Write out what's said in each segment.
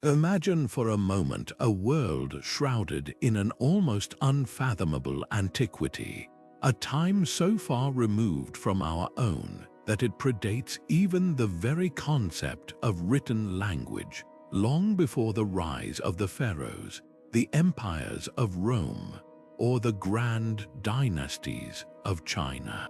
Imagine for a moment a world shrouded in an almost unfathomable antiquity, a time so far removed from our own that it predates even the very concept of written language, long before the rise of the pharaohs, the empires of Rome, or the grand dynasties of China.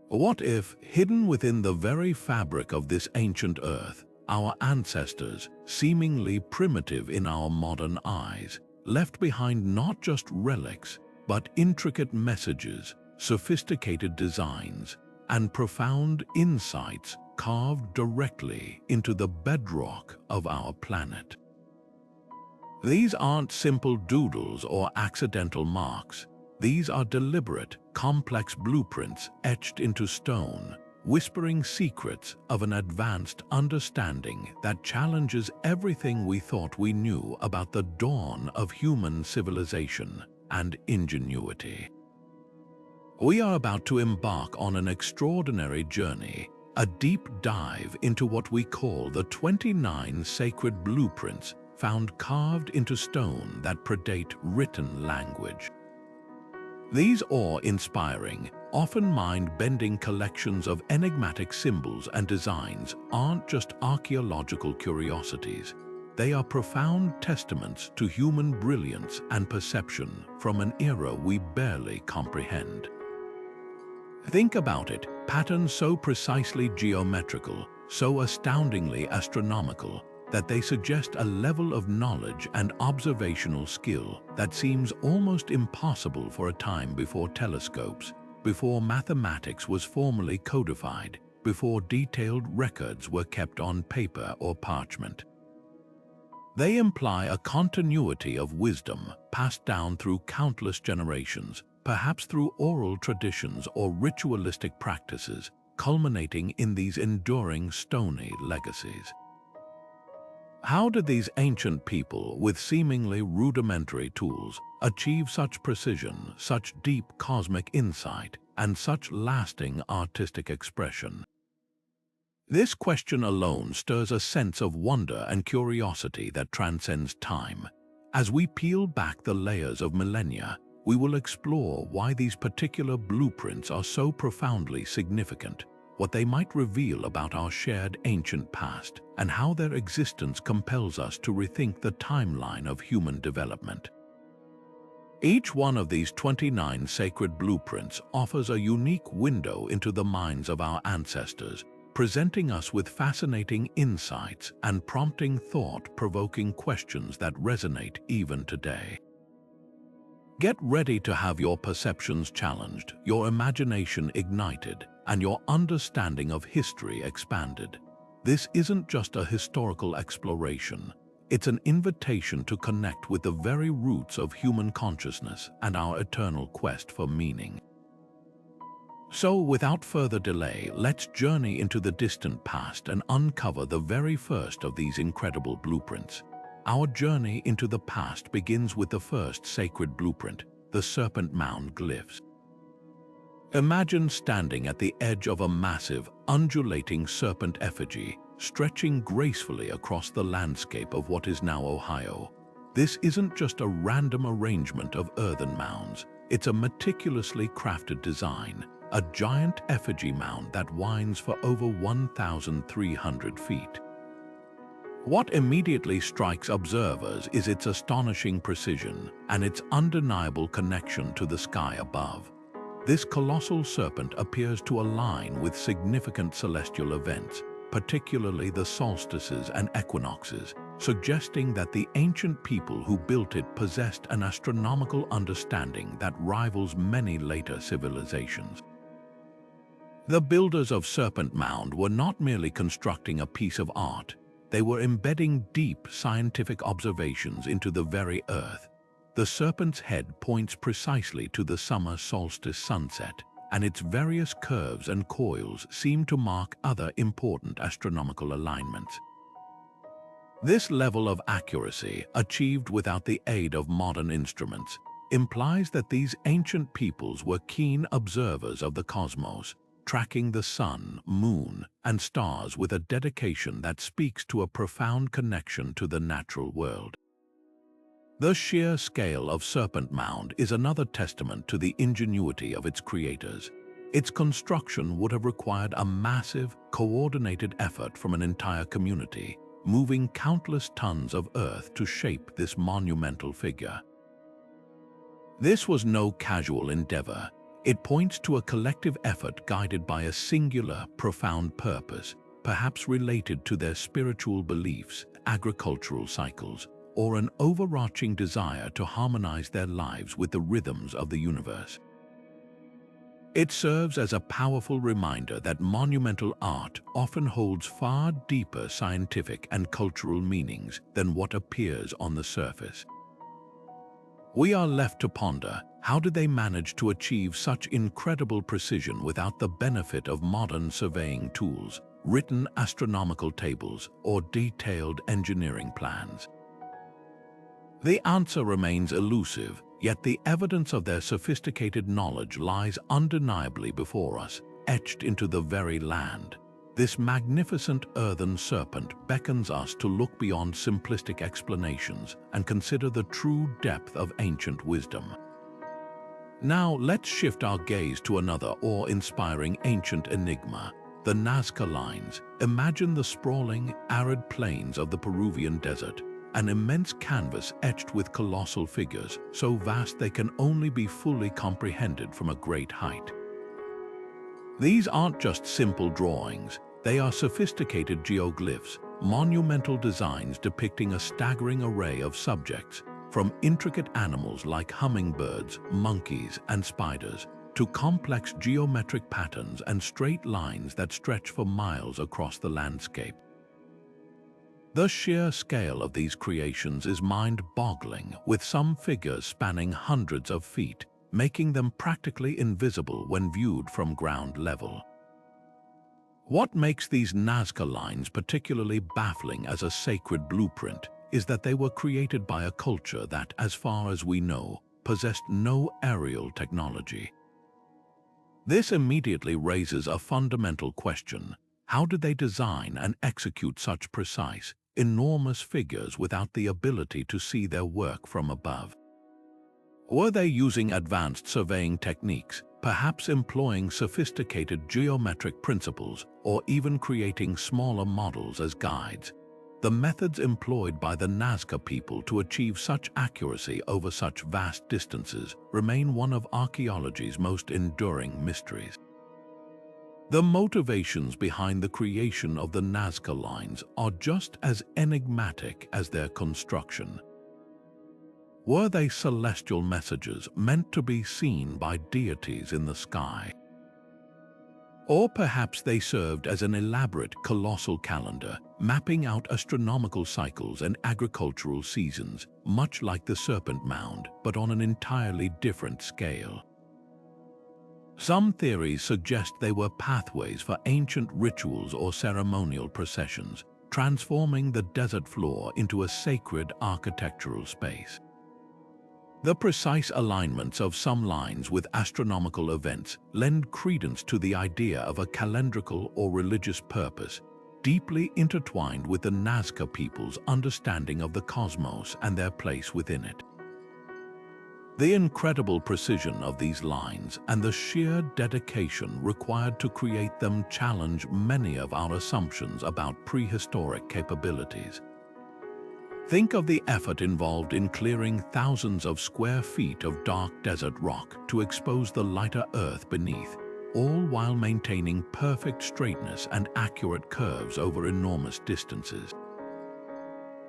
What if, hidden within the very fabric of this ancient earth, our ancestors, seemingly primitive in our modern eyes, left behind not just relics, but intricate messages, sophisticated designs, and profound insights carved directly into the bedrock of our planet? These aren't simple doodles or accidental marks. These are deliberate, complex blueprints etched into stone, whispering secrets of an advanced understanding that challenges everything we thought we knew about the dawn of human civilization and ingenuity. We are about to embark on an extraordinary journey, a deep dive into what we call the 29 sacred blueprints found carved into stone that predate written language. These awe-inspiring, often mind-bending collections of enigmatic symbols and designs aren't just archaeological curiosities. They are profound testaments to human brilliance and perception from an era we barely comprehend. Think about it, patterns so precisely geometrical, so astoundingly astronomical, that they suggest a level of knowledge and observational skill that seems almost impossible for a time before telescopes, before mathematics was formally codified, before detailed records were kept on paper or parchment. They imply a continuity of wisdom passed down through countless generations, perhaps through oral traditions or ritualistic practices, culminating in these enduring stony legacies. How did these ancient people, with seemingly rudimentary tools, achieve such precision, such deep cosmic insight, and such lasting artistic expression? This question alone stirs a sense of wonder and curiosity that transcends time. As we peel back the layers of millennia, we will explore why these particular blueprints are so profoundly significant, what they might reveal about our shared ancient past, and how their existence compels us to rethink the timeline of human development. Each one of these 29 sacred blueprints offers a unique window into the minds of our ancestors, presenting us with fascinating insights and prompting thought-provoking questions that resonate even today. Get ready to have your perceptions challenged, your imagination ignited, and your understanding of history expanded. This isn't just a historical exploration. It's an invitation to connect with the very roots of human consciousness and our eternal quest for meaning. So, without further delay, let's journey into the distant past and uncover the very first of these incredible blueprints. Our journey into the past begins with the first sacred blueprint, the Serpent Mound glyphs. Imagine standing at the edge of a massive, undulating serpent effigy, stretching gracefully across the landscape of what is now Ohio. This isn't just a random arrangement of earthen mounds, it's a meticulously crafted design, a giant effigy mound that winds for over 1,300 feet. What immediately strikes observers is its astonishing precision and its undeniable connection to the sky above. This colossal serpent appears to align with significant celestial events, particularly the solstices and equinoxes, suggesting that the ancient people who built it possessed an astronomical understanding that rivals many later civilizations. The builders of Serpent Mound were not merely constructing a piece of art, they were embedding deep scientific observations into the very earth. The serpent's head points precisely to the summer solstice sunset, and its various curves and coils seem to mark other important astronomical alignments. This level of accuracy, achieved without the aid of modern instruments, implies that these ancient peoples were keen observers of the cosmos, tracking the sun, moon, and stars with a dedication that speaks to a profound connection to the natural world. The sheer scale of Serpent Mound is another testament to the ingenuity of its creators. Its construction would have required a massive, coordinated effort from an entire community, moving countless tons of earth to shape this monumental figure. This was no casual endeavor. It points to a collective effort guided by a singular, profound purpose, perhaps related to their spiritual beliefs, agricultural cycles, or an overarching desire to harmonize their lives with the rhythms of the universe. It serves as a powerful reminder that monumental art often holds far deeper scientific and cultural meanings than what appears on the surface. We are left to ponder, how did they manage to achieve such incredible precision without the benefit of modern surveying tools, written astronomical tables, or detailed engineering plans? The answer remains elusive, yet the evidence of their sophisticated knowledge lies undeniably before us, etched into the very land. This magnificent earthen serpent beckons us to look beyond simplistic explanations and consider the true depth of ancient wisdom. Now let's shift our gaze to another awe-inspiring ancient enigma, the Nazca Lines. Imagine the sprawling, arid plains of the Peruvian desert, an immense canvas etched with colossal figures, so vast they can only be fully comprehended from a great height. These aren't just simple drawings, they are sophisticated geoglyphs, monumental designs depicting a staggering array of subjects, from intricate animals like hummingbirds, monkeys, and spiders, to complex geometric patterns and straight lines that stretch for miles across the landscape. The sheer scale of these creations is mind-boggling, with some figures spanning hundreds of feet, making them practically invisible when viewed from ground level. What makes these Nazca Lines particularly baffling as a sacred blueprint is that they were created by a culture that, as far as we know, possessed no aerial technology. This immediately raises a fundamental question. How did they design and execute such precise, enormous figures without the ability to see their work from above? Were they using advanced surveying techniques, perhaps employing sophisticated geometric principles, or even creating smaller models as guides? The methods employed by the Nazca people to achieve such accuracy over such vast distances remain one of archaeology's most enduring mysteries. The motivations behind the creation of the Nazca Lines are just as enigmatic as their construction. Were they celestial messages meant to be seen by deities in the sky? Or perhaps they served as an elaborate colossal calendar, mapping out astronomical cycles and agricultural seasons, much like the Serpent Mound, but on an entirely different scale. Some theories suggest they were pathways for ancient rituals or ceremonial processions, transforming the desert floor into a sacred architectural space. The precise alignments of some lines with astronomical events lend credence to the idea of a calendrical or religious purpose, deeply intertwined with the Nazca people's understanding of the cosmos and their place within it. The incredible precision of these lines and the sheer dedication required to create them challenge many of our assumptions about prehistoric capabilities. Think of the effort involved in clearing thousands of square feet of dark desert rock to expose the lighter earth beneath, all while maintaining perfect straightness and accurate curves over enormous distances.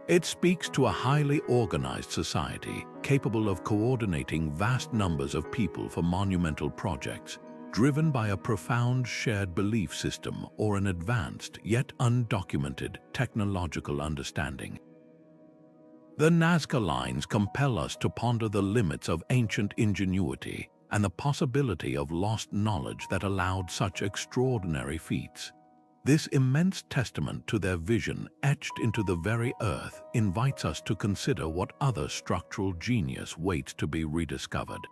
It speaks to a highly organized society capable of coordinating vast numbers of people for monumental projects, driven by a profound shared belief system or an advanced yet undocumented technological understanding. The Nazca Lines compel us to ponder the limits of ancient ingenuity and the possibility of lost knowledge that allowed such extraordinary feats. This immense testament to their vision etched into the very earth invites us to consider what other structural genius waits to be rediscovered.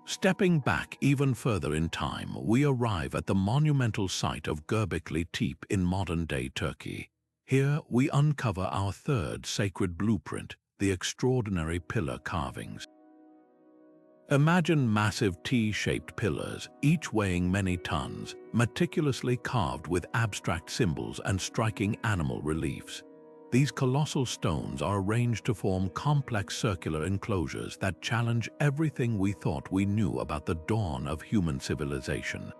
Stepping back even further in time, we arrive at the monumental site of Göbekli Tepe in modern-day Turkey. Here we uncover our third sacred blueprint, the extraordinary pillar carvings. Imagine massive T-shaped pillars, each weighing many tons, meticulously carved with abstract symbols and striking animal reliefs. These colossal stones are arranged to form complex circular enclosures that challenge everything we thought we knew about the dawn of human civilization.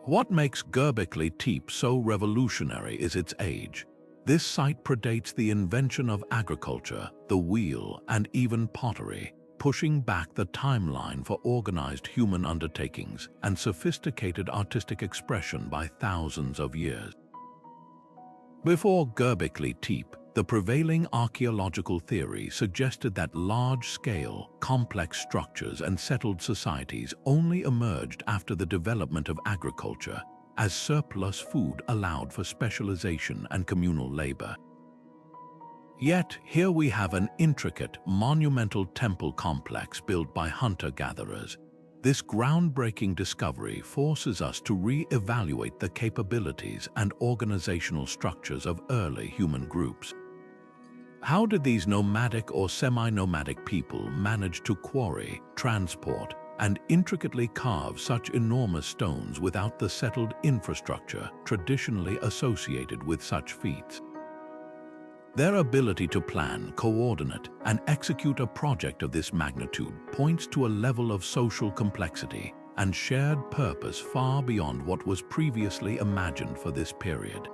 What makes Göbekli Tepe so revolutionary is its age. This site predates the invention of agriculture, the wheel, and even pottery, pushing back the timeline for organized human undertakings and sophisticated artistic expression by thousands of years. Before Göbekli Tepe, the prevailing archaeological theory suggested that large-scale, complex structures and settled societies only emerged after the development of agriculture, as surplus food allowed for specialization and communal labor. Yet, here we have an intricate, monumental temple complex built by hunter-gatherers. This groundbreaking discovery forces us to re-evaluate the capabilities and organizational structures of early human groups. How did these nomadic or semi-nomadic people manage to quarry, transport, and intricately carve such enormous stones without the settled infrastructure traditionally associated with such feats? Their ability to plan, coordinate, and execute a project of this magnitude points to a level of social complexity and shared purpose far beyond what was previously imagined for this period.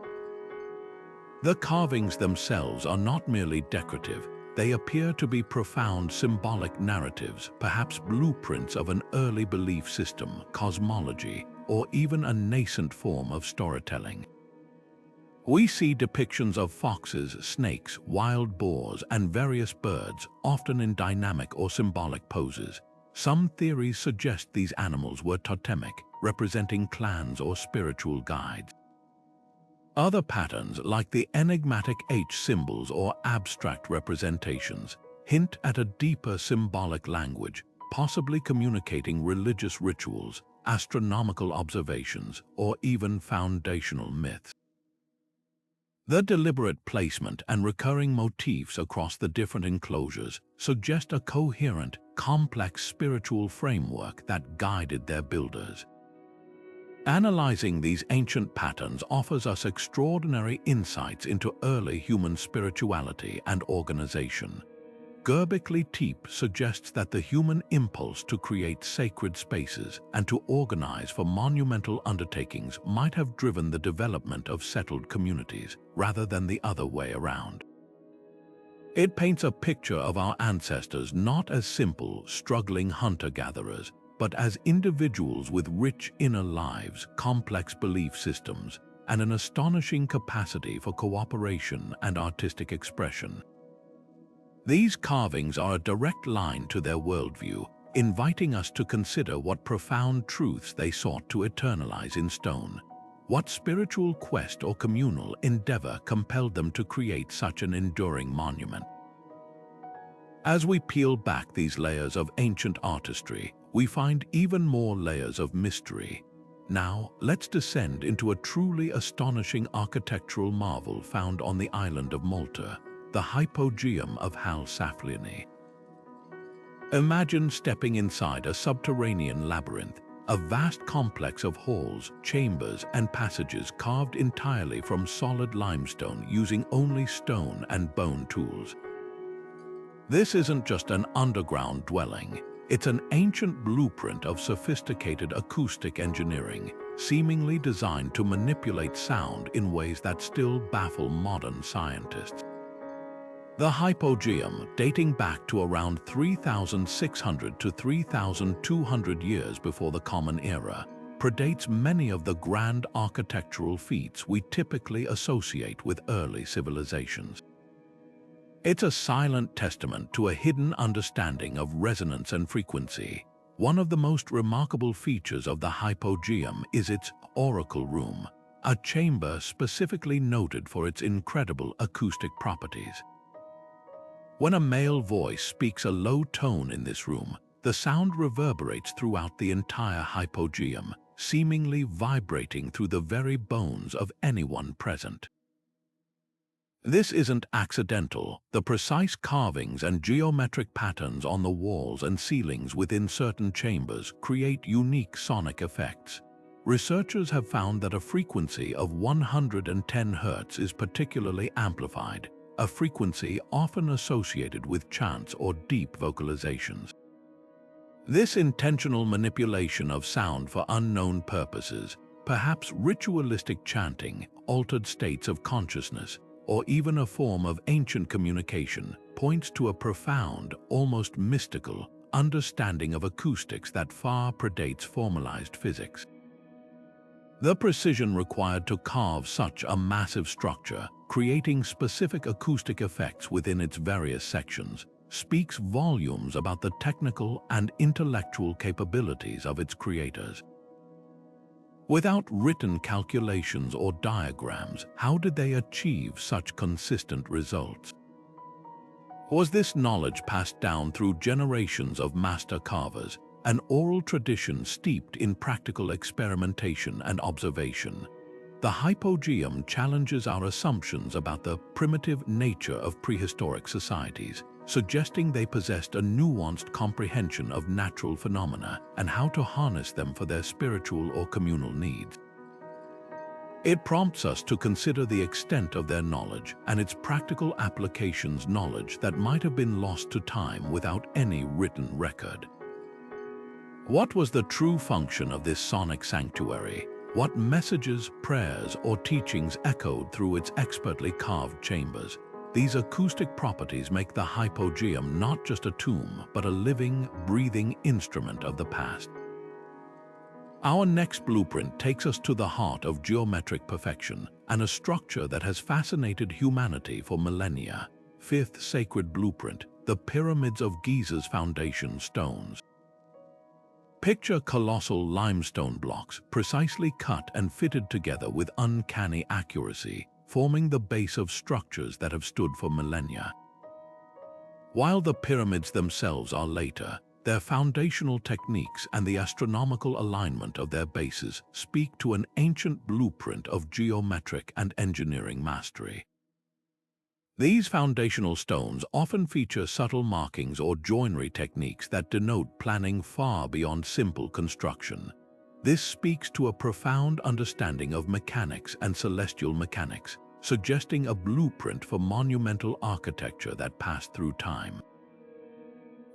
The carvings themselves are not merely decorative, they appear to be profound symbolic narratives, perhaps blueprints of an early belief system, cosmology, or even a nascent form of storytelling. We see depictions of foxes, snakes, wild boars, and various birds, often in dynamic or symbolic poses. Some theories suggest these animals were totemic, representing clans or spiritual guides. Other patterns, like the enigmatic H symbols or abstract representations, hint at a deeper symbolic language, possibly communicating religious rituals, astronomical observations, or even foundational myths. The deliberate placement and recurring motifs across the different enclosures suggest a coherent, complex spiritual framework that guided their builders. Analyzing these ancient patterns offers us extraordinary insights into early human spirituality and organization. Göbekli Tepe suggests that the human impulse to create sacred spaces and to organize for monumental undertakings might have driven the development of settled communities, rather than the other way around. It paints a picture of our ancestors not as simple, struggling hunter-gatherers, but as individuals with rich inner lives, complex belief systems, and an astonishing capacity for cooperation and artistic expression. These carvings are a direct line to their worldview, inviting us to consider what profound truths they sought to eternalize in stone. What spiritual quest or communal endeavor compelled them to create such an enduring monument? As we peel back these layers of ancient artistry, we find even more layers of mystery. Now, let's descend into a truly astonishing architectural marvel found on the island of Malta, the Hypogeum of Saflieni. Imagine stepping inside a subterranean labyrinth, a vast complex of halls, chambers, and passages carved entirely from solid limestone using only stone and bone tools. This isn't just an underground dwelling, it's an ancient blueprint of sophisticated acoustic engineering, seemingly designed to manipulate sound in ways that still baffle modern scientists. The Hypogeum, dating back to around 3,600 to 3,200 years before the Common Era, predates many of the grand architectural feats we typically associate with early civilizations. It's a silent testament to a hidden understanding of resonance and frequency. One of the most remarkable features of the Hypogeum is its oracle room, a chamber specifically noted for its incredible acoustic properties. When a male voice speaks a low tone in this room, the sound reverberates throughout the entire hypogeum, seemingly vibrating through the very bones of anyone present. This isn't accidental. The precise carvings and geometric patterns on the walls and ceilings within certain chambers create unique sonic effects. Researchers have found that a frequency of 110 Hz is particularly amplified, a frequency often associated with chants or deep vocalizations. This intentional manipulation of sound for unknown purposes, perhaps ritualistic chanting, altered states of consciousness, or even a form of ancient communication, points to a profound, almost mystical, understanding of acoustics that far predates formalized physics. The precision required to carve such a massive structure, creating specific acoustic effects within its various sections, speaks volumes about the technical and intellectual capabilities of its creators. Without written calculations or diagrams, how did they achieve such consistent results? Was this knowledge passed down through generations of master carvers, an oral tradition steeped in practical experimentation and observation? The hypogeum challenges our assumptions about the primitive nature of prehistoric societies, suggesting they possessed a nuanced comprehension of natural phenomena and how to harness them for their spiritual or communal needs. It prompts us to consider the extent of their knowledge and its practical applications, knowledge that might have been lost to time without any written record. What was the true function of this sonic sanctuary? What messages, prayers, or teachings echoed through its expertly carved chambers? These acoustic properties make the hypogeum not just a tomb, but a living, breathing instrument of the past. Our next blueprint takes us to the heart of geometric perfection and a structure that has fascinated humanity for millennia. Fifth sacred blueprint, the pyramids of Giza's foundation stones. Picture colossal limestone blocks, precisely cut and fitted together with uncanny accuracy, forming the base of structures that have stood for millennia. While the pyramids themselves are later, their foundational techniques and the astronomical alignment of their bases speak to an ancient blueprint of geometric and engineering mastery. These foundational stones often feature subtle markings or joinery techniques that denote planning far beyond simple construction. This speaks to a profound understanding of mechanics and celestial mechanics, suggesting a blueprint for monumental architecture that passed through time.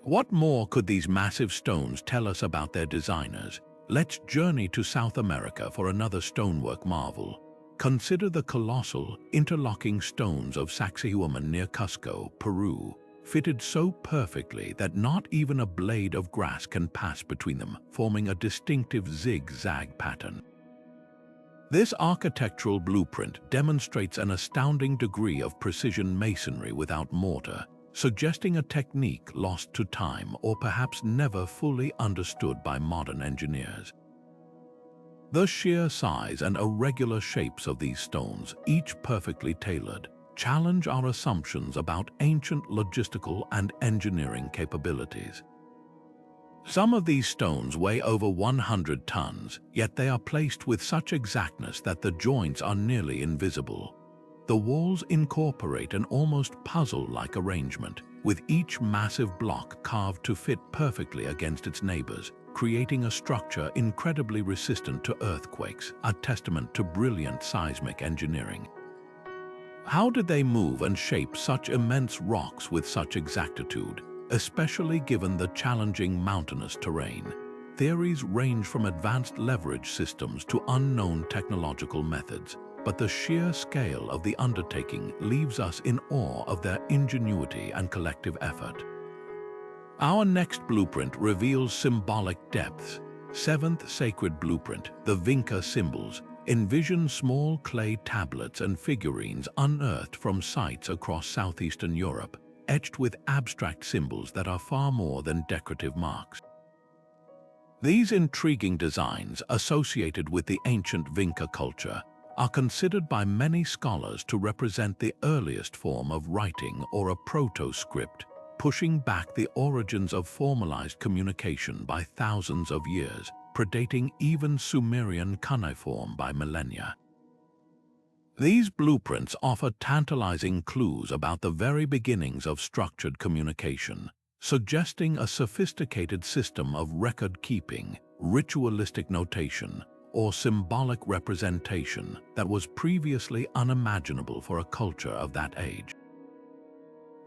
What more could these massive stones tell us about their designers? Let's journey to South America for another stonework marvel. Consider the colossal, interlocking stones of Sacsayhuaman near Cusco, Peru, fitted so perfectly that not even a blade of grass can pass between them, forming a distinctive zigzag pattern. This architectural blueprint demonstrates an astounding degree of precision masonry without mortar, suggesting a technique lost to time or perhaps never fully understood by modern engineers. The sheer size and irregular shapes of these stones, each perfectly tailored, challenge our assumptions about ancient logistical and engineering capabilities. Some of these stones weigh over 100 tons, yet they are placed with such exactness that the joints are nearly invisible. The walls incorporate an almost puzzle-like arrangement, with each massive block carved to fit perfectly against its neighbors, creating a structure incredibly resistant to earthquakes, a testament to brilliant seismic engineering. How did they move and shape such immense rocks with such exactitude, especially given the challenging mountainous terrain? Theories range from advanced leverage systems to unknown technological methods, but the sheer scale of the undertaking leaves us in awe of their ingenuity and collective effort. Our next blueprint reveals symbolic depths. Seventh sacred blueprint, the Vinca symbols, envision small clay tablets and figurines unearthed from sites across southeastern Europe, etched with abstract symbols that are far more than decorative marks. These intriguing designs, associated with the ancient Vinca culture, are considered by many scholars to represent the earliest form of writing or a proto-script, pushing back the origins of formalized communication by thousands of years, predating even Sumerian cuneiform by millennia. These blueprints offer tantalizing clues about the very beginnings of structured communication, suggesting a sophisticated system of record-keeping, ritualistic notation, or symbolic representation that was previously unimaginable for a culture of that age.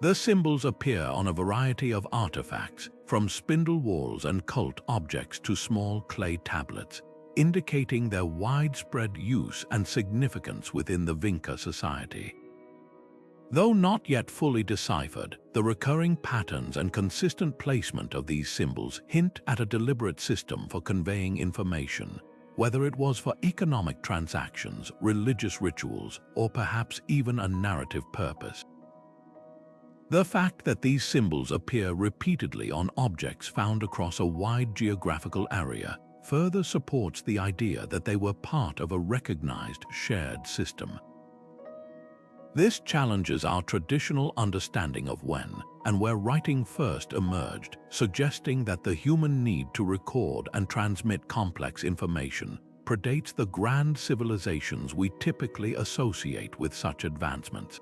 The symbols appear on a variety of artifacts, from spindle whorls and cult objects to small clay tablets, indicating their widespread use and significance within the Vinca society. Though not yet fully deciphered, the recurring patterns and consistent placement of these symbols hint at a deliberate system for conveying information, whether it was for economic transactions, religious rituals, or perhaps even a narrative purpose. The fact that these symbols appear repeatedly on objects found across a wide geographical area further supports the idea that they were part of a recognized shared system. This challenges our traditional understanding of when and where writing first emerged, suggesting that the human need to record and transmit complex information predates the grand civilizations we typically associate with such advancements.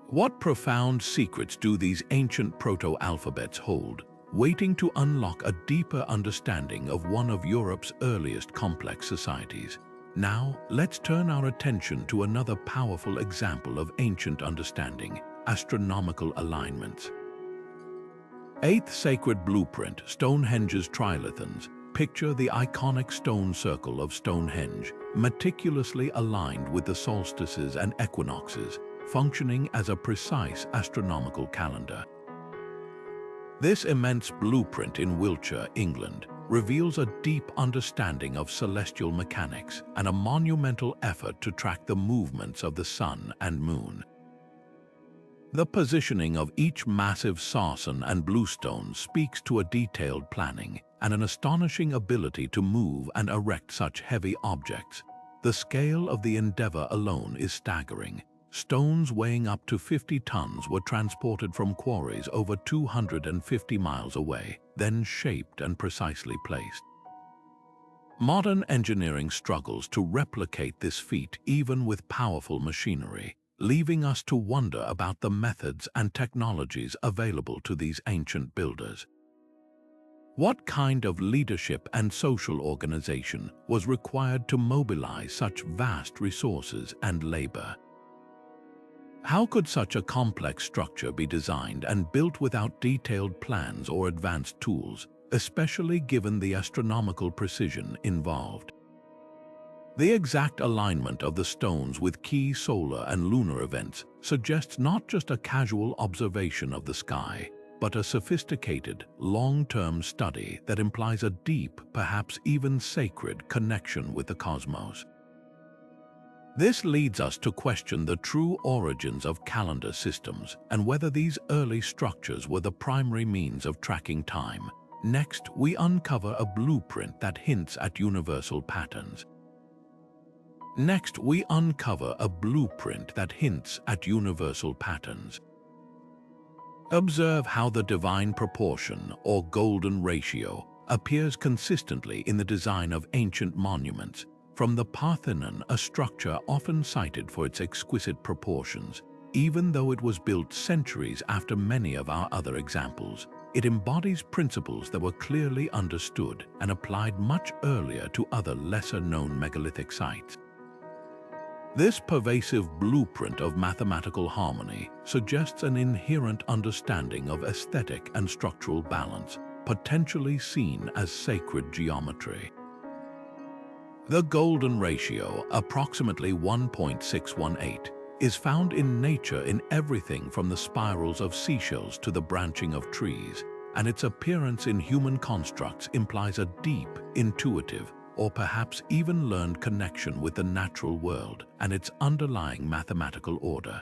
What profound secrets do these ancient proto-alphabets hold, waiting to unlock a deeper understanding of one of Europe's earliest complex societies? Now, let's turn our attention to another powerful example of ancient understanding: astronomical alignments. Eighth sacred blueprint, Stonehenge's Trilithons, picture the iconic stone circle of Stonehenge, meticulously aligned with the solstices and equinoxes, functioning as a precise astronomical calendar. This immense blueprint in Wiltshire, England, reveals a deep understanding of celestial mechanics and a monumental effort to track the movements of the sun and moon. The positioning of each massive sarsen and bluestone speaks to a detailed planning and an astonishing ability to move and erect such heavy objects. The scale of the endeavor alone is staggering. Stones weighing up to 50 tons were transported from quarries over 250 miles away, then shaped and precisely placed. Modern engineering struggles to replicate this feat even with powerful machinery, leaving us to wonder about the methods and technologies available to these ancient builders. What kind of leadership and social organization was required to mobilize such vast resources and labor? How could such a complex structure be designed and built without detailed plans or advanced tools, especially given the astronomical precision involved? The exact alignment of the stones with key solar and lunar events suggests not just a casual observation of the sky, but a sophisticated, long-term study that implies a deep, perhaps even sacred, connection with the cosmos. This leads us to question the true origins of calendar systems and whether these early structures were the primary means of tracking time. Next, we uncover a blueprint that hints at universal patterns. Observe how the divine proportion, or golden ratio, appears consistently in the design of ancient monuments. From the Parthenon, a structure often cited for its exquisite proportions, even though it was built centuries after many of our other examples, it embodies principles that were clearly understood and applied much earlier to other lesser-known megalithic sites. This pervasive blueprint of mathematical harmony suggests an inherent understanding of aesthetic and structural balance, potentially seen as sacred geometry. The golden ratio, approximately 1.618, is found in nature in everything from the spirals of seashells to the branching of trees, and its appearance in human constructs implies a deep, intuitive, or perhaps even learned connection with the natural world and its underlying mathematical order.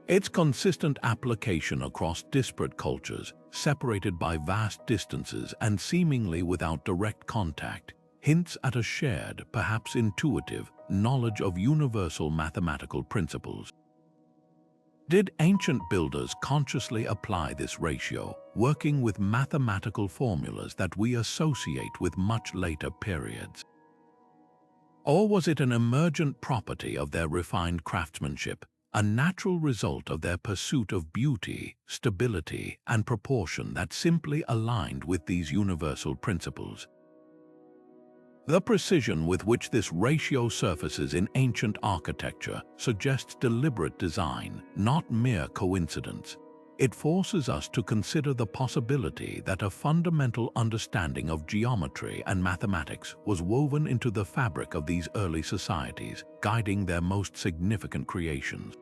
Its consistent application across disparate cultures, separated by vast distances and seemingly without direct contact, hints at a shared, perhaps intuitive, knowledge of universal mathematical principles. Did ancient builders consciously apply this ratio, working with mathematical formulas that we associate with much later periods? Or was it an emergent property of their refined craftsmanship, a natural result of their pursuit of beauty, stability, and proportion that simply aligned with these universal principles? The precision with which this ratio surfaces in ancient architecture suggests deliberate design, not mere coincidence. It forces us to consider the possibility that a fundamental understanding of geometry and mathematics was woven into the fabric of these early societies, guiding their most significant creations.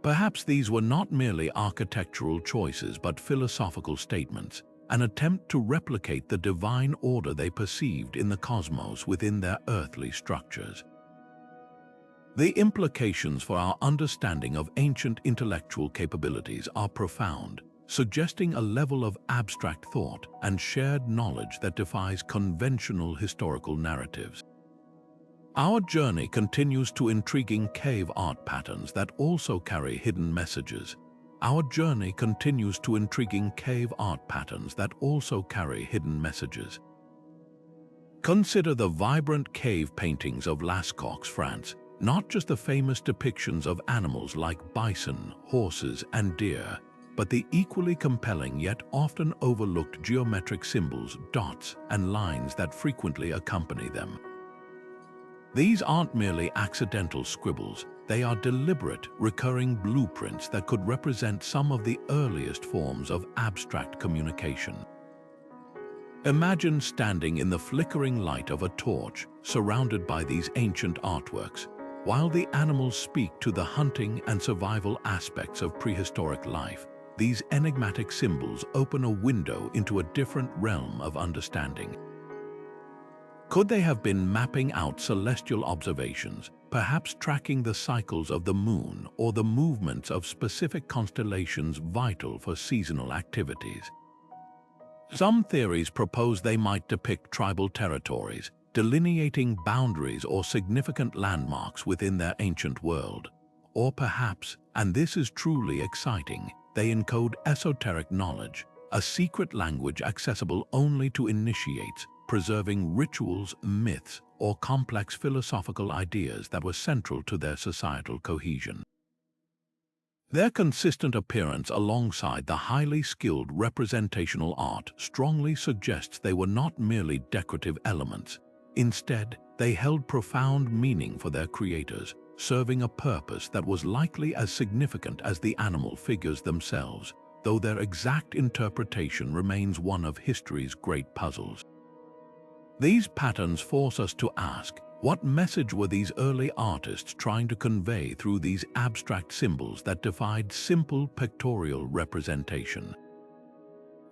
Perhaps these were not merely architectural choices but philosophical statements, an attempt to replicate the divine order they perceived in the cosmos within their earthly structures. The implications for our understanding of ancient intellectual capabilities are profound, suggesting a level of abstract thought and shared knowledge that defies conventional historical narratives. Our journey continues to intriguing cave art patterns that also carry hidden messages. Consider the vibrant cave paintings of Lascaux, France, not just the famous depictions of animals like bison, horses, and deer, but the equally compelling yet often overlooked geometric symbols, dots, and lines that frequently accompany them. These aren't merely accidental scribbles, they are deliberate, recurring blueprints that could represent some of the earliest forms of abstract communication. Imagine standing in the flickering light of a torch, surrounded by these ancient artworks, while the animals speak to the hunting and survival aspects of prehistoric life. These enigmatic symbols open a window into a different realm of understanding. Could they have been mapping out celestial observations, perhaps tracking the cycles of the moon or the movements of specific constellations vital for seasonal activities? Some theories propose they might depict tribal territories, delineating boundaries or significant landmarks within their ancient world. Or perhaps, and this is truly exciting, they encode esoteric knowledge, a secret language accessible only to initiates, preserving rituals, myths, or complex philosophical ideas that were central to their societal cohesion. Their consistent appearance alongside the highly skilled representational art strongly suggests they were not merely decorative elements. Instead, they held profound meaning for their creators, serving a purpose that was likely as significant as the animal figures themselves, though their exact interpretation remains one of history's great puzzles. These patterns force us to ask, what message were these early artists trying to convey through these abstract symbols that defied simple pictorial representation?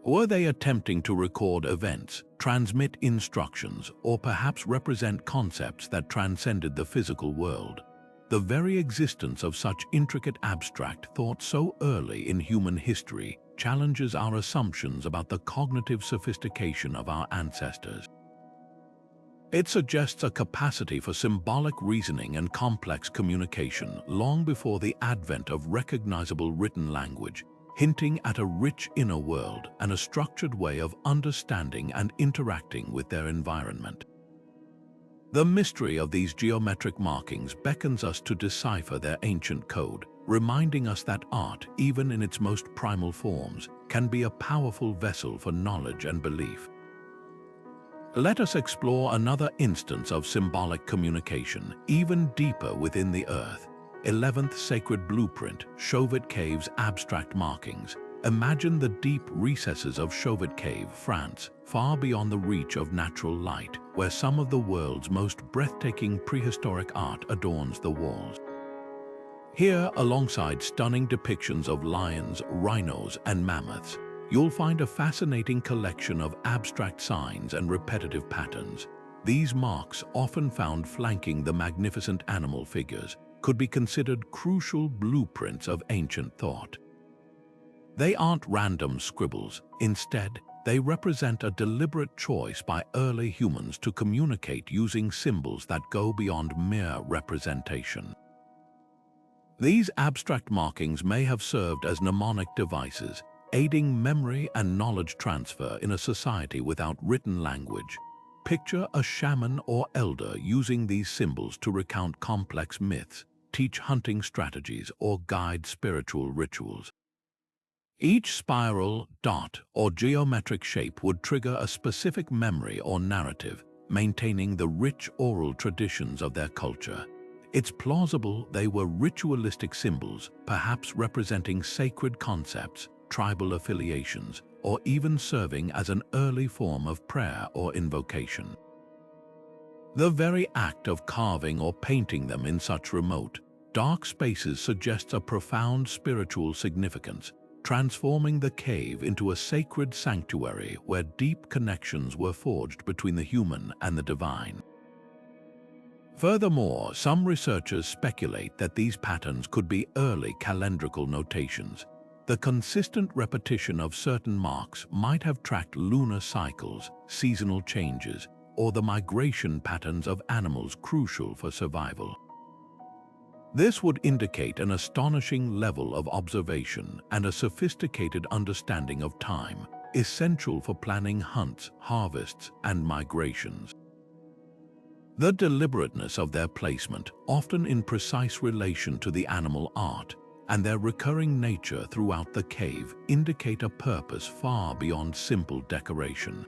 Were they attempting to record events, transmit instructions, or perhaps represent concepts that transcended the physical world? The very existence of such intricate abstract thought so early in human history challenges our assumptions about the cognitive sophistication of our ancestors. It suggests a capacity for symbolic reasoning and complex communication long before the advent of recognizable written language, hinting at a rich inner world and a structured way of understanding and interacting with their environment. The mystery of these geometric markings beckons us to decipher their ancient code, reminding us that art, even in its most primal forms, can be a powerful vessel for knowledge and belief. Let us explore another instance of symbolic communication, even deeper within the earth. 11th Sacred Blueprint, Chauvet Cave's abstract markings. Imagine the deep recesses of Chauvet Cave, France, far beyond the reach of natural light, where some of the world's most breathtaking prehistoric art adorns the walls. Here, alongside stunning depictions of lions, rhinos, and mammoths, you'll find a fascinating collection of abstract signs and repetitive patterns. These marks, often found flanking the magnificent animal figures, could be considered crucial blueprints of ancient thought. They aren't random scribbles. Instead, they represent a deliberate choice by early humans to communicate using symbols that go beyond mere representation. These abstract markings may have served as mnemonic devices, aiding memory and knowledge transfer in a society without written language. Picture a shaman or elder using these symbols to recount complex myths, teach hunting strategies, or guide spiritual rituals. Each spiral, dot, or geometric shape would trigger a specific memory or narrative, maintaining the rich oral traditions of their culture. It's plausible they were ritualistic symbols, perhaps representing sacred concepts, tribal affiliations, or even serving as an early form of prayer or invocation. The very act of carving or painting them in such remote, dark spaces suggests a profound spiritual significance, transforming the cave into a sacred sanctuary where deep connections were forged between the human and the divine. Furthermore, some researchers speculate that these patterns could be early calendrical notations. The consistent repetition of certain marks might have tracked lunar cycles, seasonal changes, or the migration patterns of animals crucial for survival. This would indicate an astonishing level of observation and a sophisticated understanding of time, essential for planning hunts, harvests, and migrations. The deliberateness of their placement, often in precise relation to the animal art, and their recurring nature throughout the cave indicate a purpose far beyond simple decoration.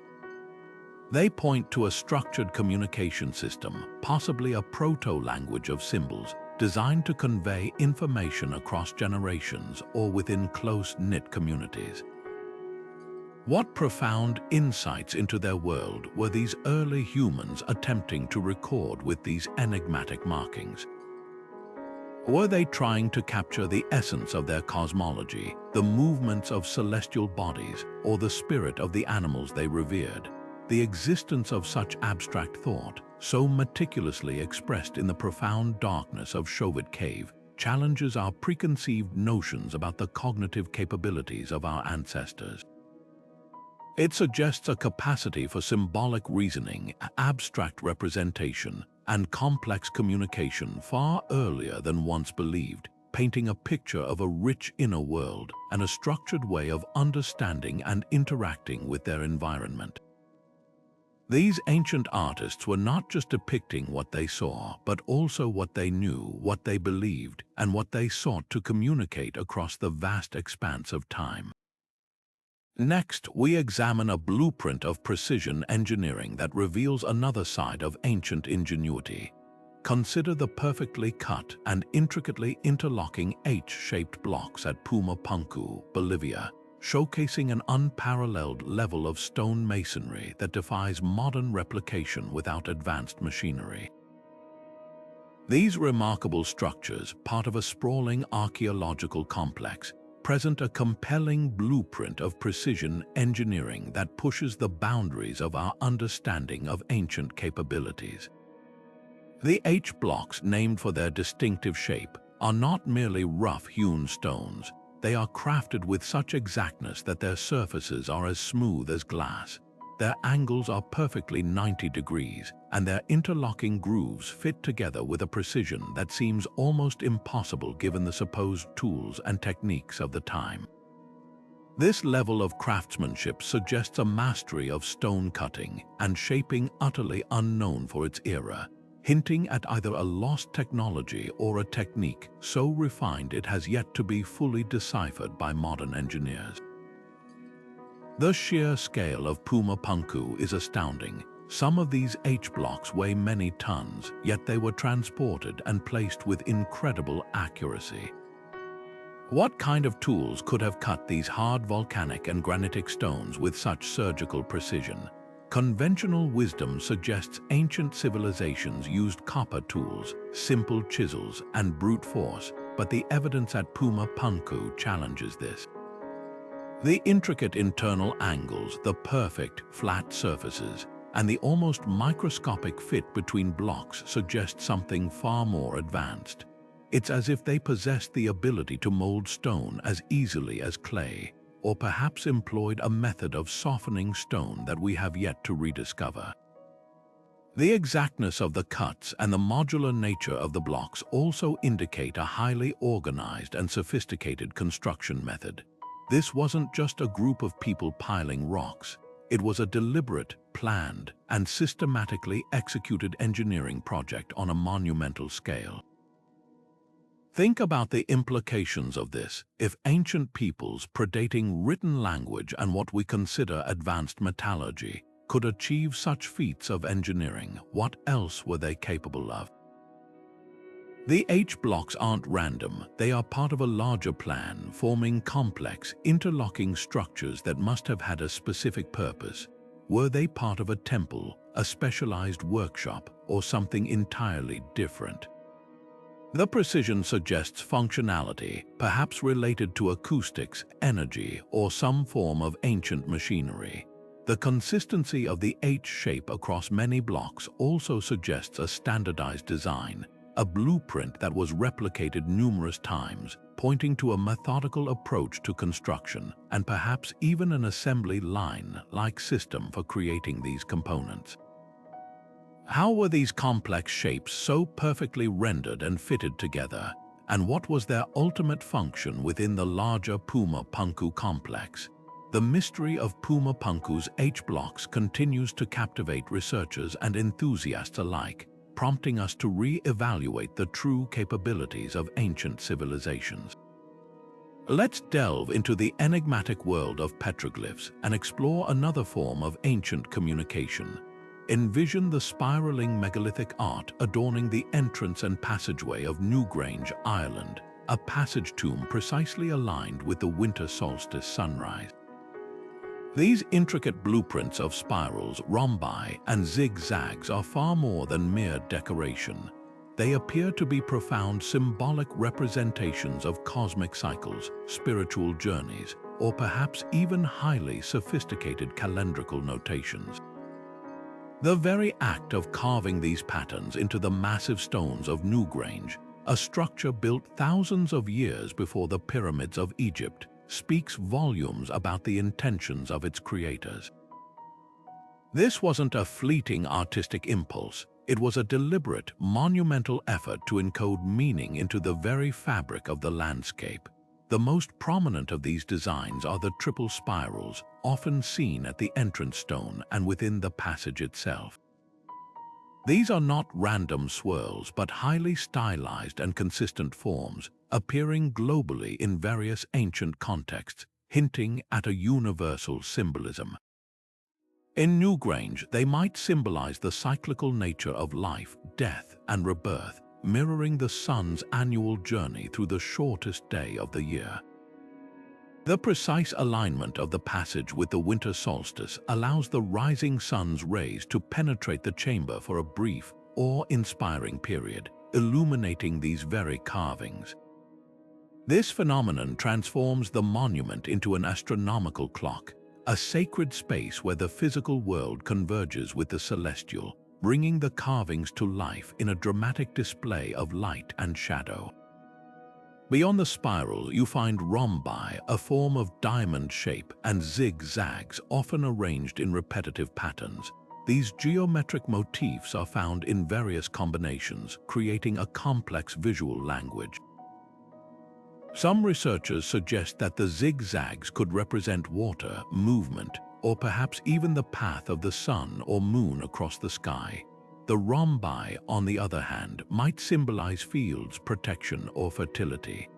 They point to a structured communication system, possibly a proto-language of symbols, designed to convey information across generations or within close-knit communities. What profound insights into their world were these early humans attempting to record with these enigmatic markings? Were they trying to capture the essence of their cosmology, the movements of celestial bodies, or the spirit of the animals they revered? The existence of such abstract thought, so meticulously expressed in the profound darkness of Chauvet Cave, challenges our preconceived notions about the cognitive capabilities of our ancestors. It suggests a capacity for symbolic reasoning, abstract representation, and complex communication far earlier than once believed, painting a picture of a rich inner world and a structured way of understanding and interacting with their environment. These ancient artists were not just depicting what they saw, but also what they knew, what they believed, and what they sought to communicate across the vast expanse of time. Next, we examine a blueprint of precision engineering that reveals another side of ancient ingenuity. Consider the perfectly cut and intricately interlocking H-shaped blocks at Pumapunku, Bolivia, showcasing an unparalleled level of stone masonry that defies modern replication without advanced machinery. These remarkable structures, part of a sprawling archaeological complex, present a compelling blueprint of precision engineering that pushes the boundaries of our understanding of ancient capabilities. The H-blocks, named for their distinctive shape, are not merely rough-hewn stones. They are crafted with such exactness that their surfaces are as smooth as glass. Their angles are perfectly 90 degrees, and their interlocking grooves fit together with a precision that seems almost impossible given the supposed tools and techniques of the time. This level of craftsmanship suggests a mastery of stone cutting and shaping utterly unknown for its era, hinting at either a lost technology or a technique so refined it has yet to be fully deciphered by modern engineers. The sheer scale of Pumapunku is astounding. Some of these H-blocks weigh many tons, yet they were transported and placed with incredible accuracy. What kind of tools could have cut these hard volcanic and granitic stones with such surgical precision? Conventional wisdom suggests ancient civilizations used copper tools, simple chisels, and brute force, but the evidence at Pumapunku challenges this. The intricate internal angles, the perfect, flat surfaces, and the almost microscopic fit between blocks suggest something far more advanced. It's as if they possessed the ability to mold stone as easily as clay, or perhaps employed a method of softening stone that we have yet to rediscover. The exactness of the cuts and the modular nature of the blocks also indicate a highly organized and sophisticated construction method. This wasn't just a group of people piling rocks. It was a deliberate, planned, and systematically executed engineering project on a monumental scale. Think about the implications of this. If ancient peoples predating written language and what we consider advanced metallurgy could achieve such feats of engineering, what else were they capable of? The H-blocks aren't random. They are part of a larger plan, forming complex, interlocking structures that must have had a specific purpose. Were they part of a temple, a specialized workshop, or something entirely different? The precision suggests functionality, perhaps related to acoustics, energy, or some form of ancient machinery. The consistency of the H shape across many blocks also suggests a standardized design, a blueprint that was replicated numerous times, pointing to a methodical approach to construction and perhaps even an assembly line-like system for creating these components. How were these complex shapes so perfectly rendered and fitted together, and what was their ultimate function within the larger Pumapunku complex? The mystery of Pumapunku's H-blocks continues to captivate researchers and enthusiasts alike, prompting us to re-evaluate the true capabilities of ancient civilizations. Let's delve into the enigmatic world of petroglyphs and explore another form of ancient communication. Envision the spiraling megalithic art adorning the entrance and passageway of Newgrange, Ireland, a passage tomb precisely aligned with the winter solstice sunrise. These intricate blueprints of spirals, rhombi, and zigzags are far more than mere decoration. They appear to be profound symbolic representations of cosmic cycles, spiritual journeys, or perhaps even highly sophisticated calendrical notations. The very act of carving these patterns into the massive stones of Newgrange, a structure built thousands of years before the pyramids of Egypt, speaks volumes about the intentions of its creators. This wasn't a fleeting artistic impulse. It was a deliberate, monumental effort to encode meaning into the very fabric of the landscape. The most prominent of these designs are the triple spirals, often seen at the entrance stone and within the passage itself. These are not random swirls, but highly stylized and consistent forms, appearing globally in various ancient contexts, hinting at a universal symbolism. In Newgrange, they might symbolize the cyclical nature of life, death, and rebirth, mirroring the sun's annual journey through the shortest day of the year. The precise alignment of the passage with the winter solstice allows the rising sun's rays to penetrate the chamber for a brief, awe-inspiring period, illuminating these very carvings. This phenomenon transforms the monument into an astronomical clock, a sacred space where the physical world converges with the celestial, bringing the carvings to life in a dramatic display of light and shadow. Beyond the spiral, you find rhombi, a form of diamond shape, and zigzags, often arranged in repetitive patterns. These geometric motifs are found in various combinations, creating a complex visual language. Some researchers suggest that the zigzags could represent water, movement, or perhaps even the path of the sun or moon across the sky. The rhombi, on the other hand, might symbolize fields, protection, or fertility.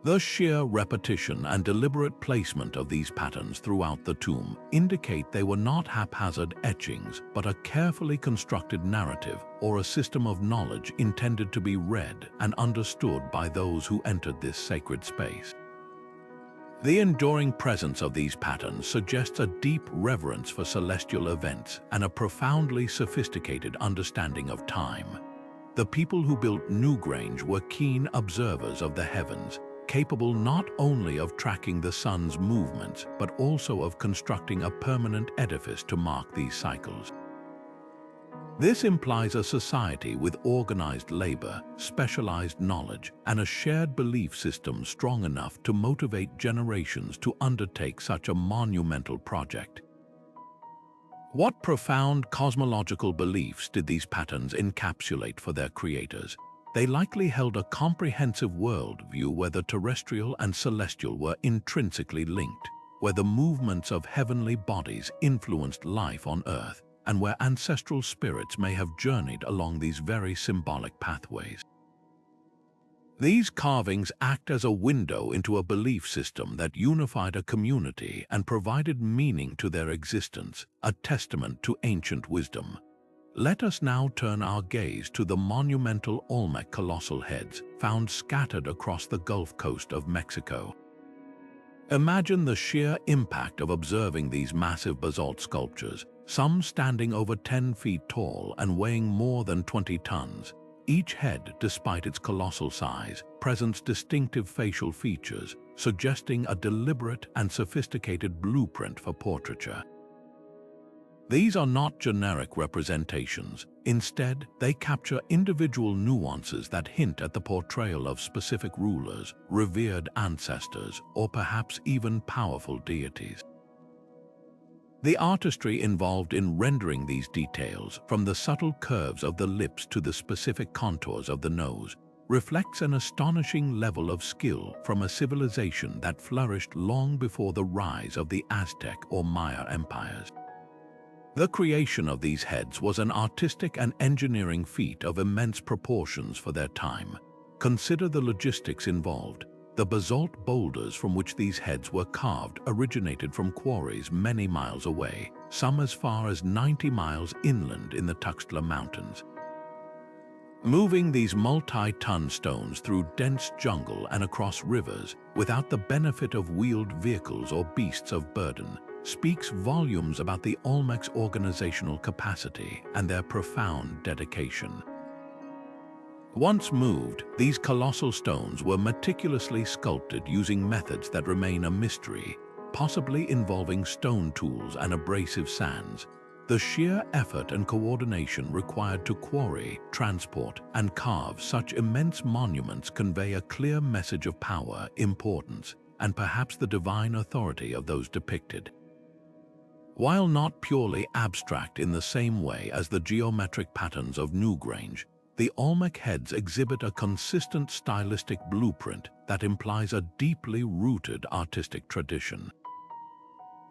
The sheer repetition and deliberate placement of these patterns throughout the tomb indicate they were not haphazard etchings, but a carefully constructed narrative or a system of knowledge intended to be read and understood by those who entered this sacred space. The enduring presence of these patterns suggests a deep reverence for celestial events and a profoundly sophisticated understanding of time. The people who built Newgrange were keen observers of the heavens, capable not only of tracking the sun's movements, but also of constructing a permanent edifice to mark these cycles. This implies a society with organized labor, specialized knowledge, and a shared belief system strong enough to motivate generations to undertake such a monumental project. What profound cosmological beliefs did these patterns encapsulate for their creators? They likely held a comprehensive worldview where the terrestrial and celestial were intrinsically linked, where the movements of heavenly bodies influenced life on Earth, and where ancestral spirits may have journeyed along these very symbolic pathways. These carvings act as a window into a belief system that unified a community and provided meaning to their existence, a testament to ancient wisdom. Let us now turn our gaze to the monumental Olmec colossal heads found scattered across the Gulf Coast of Mexico. Imagine the sheer impact of observing these massive basalt sculptures, some standing over 10 feet tall and weighing more than 20 tons. Each head, despite its colossal size, presents distinctive facial features, suggesting a deliberate and sophisticated blueprint for portraiture. These are not generic representations. Instead, they capture individual nuances that hint at the portrayal of specific rulers, revered ancestors, or perhaps even powerful deities. The artistry involved in rendering these details, from the subtle curves of the lips to the specific contours of the nose, reflects an astonishing level of skill from a civilization that flourished long before the rise of the Aztec or Maya empires. The creation of these heads was an artistic and engineering feat of immense proportions for their time. Consider the logistics involved. The basalt boulders from which these heads were carved originated from quarries many miles away, some as far as 90 miles inland in the Tuxtla Mountains. Moving these multi-ton stones through dense jungle and across rivers without the benefit of wheeled vehicles or beasts of burden speaks volumes about the Olmec's organizational capacity and their profound dedication. Once moved, these colossal stones were meticulously sculpted using methods that remain a mystery, possibly involving stone tools and abrasive sands. The sheer effort and coordination required to quarry, transport, and carve such immense monuments convey a clear message of power, importance, and perhaps the divine authority of those depicted. While not purely abstract in the same way as the geometric patterns of Newgrange, the Olmec heads exhibit a consistent stylistic blueprint that implies a deeply rooted artistic tradition.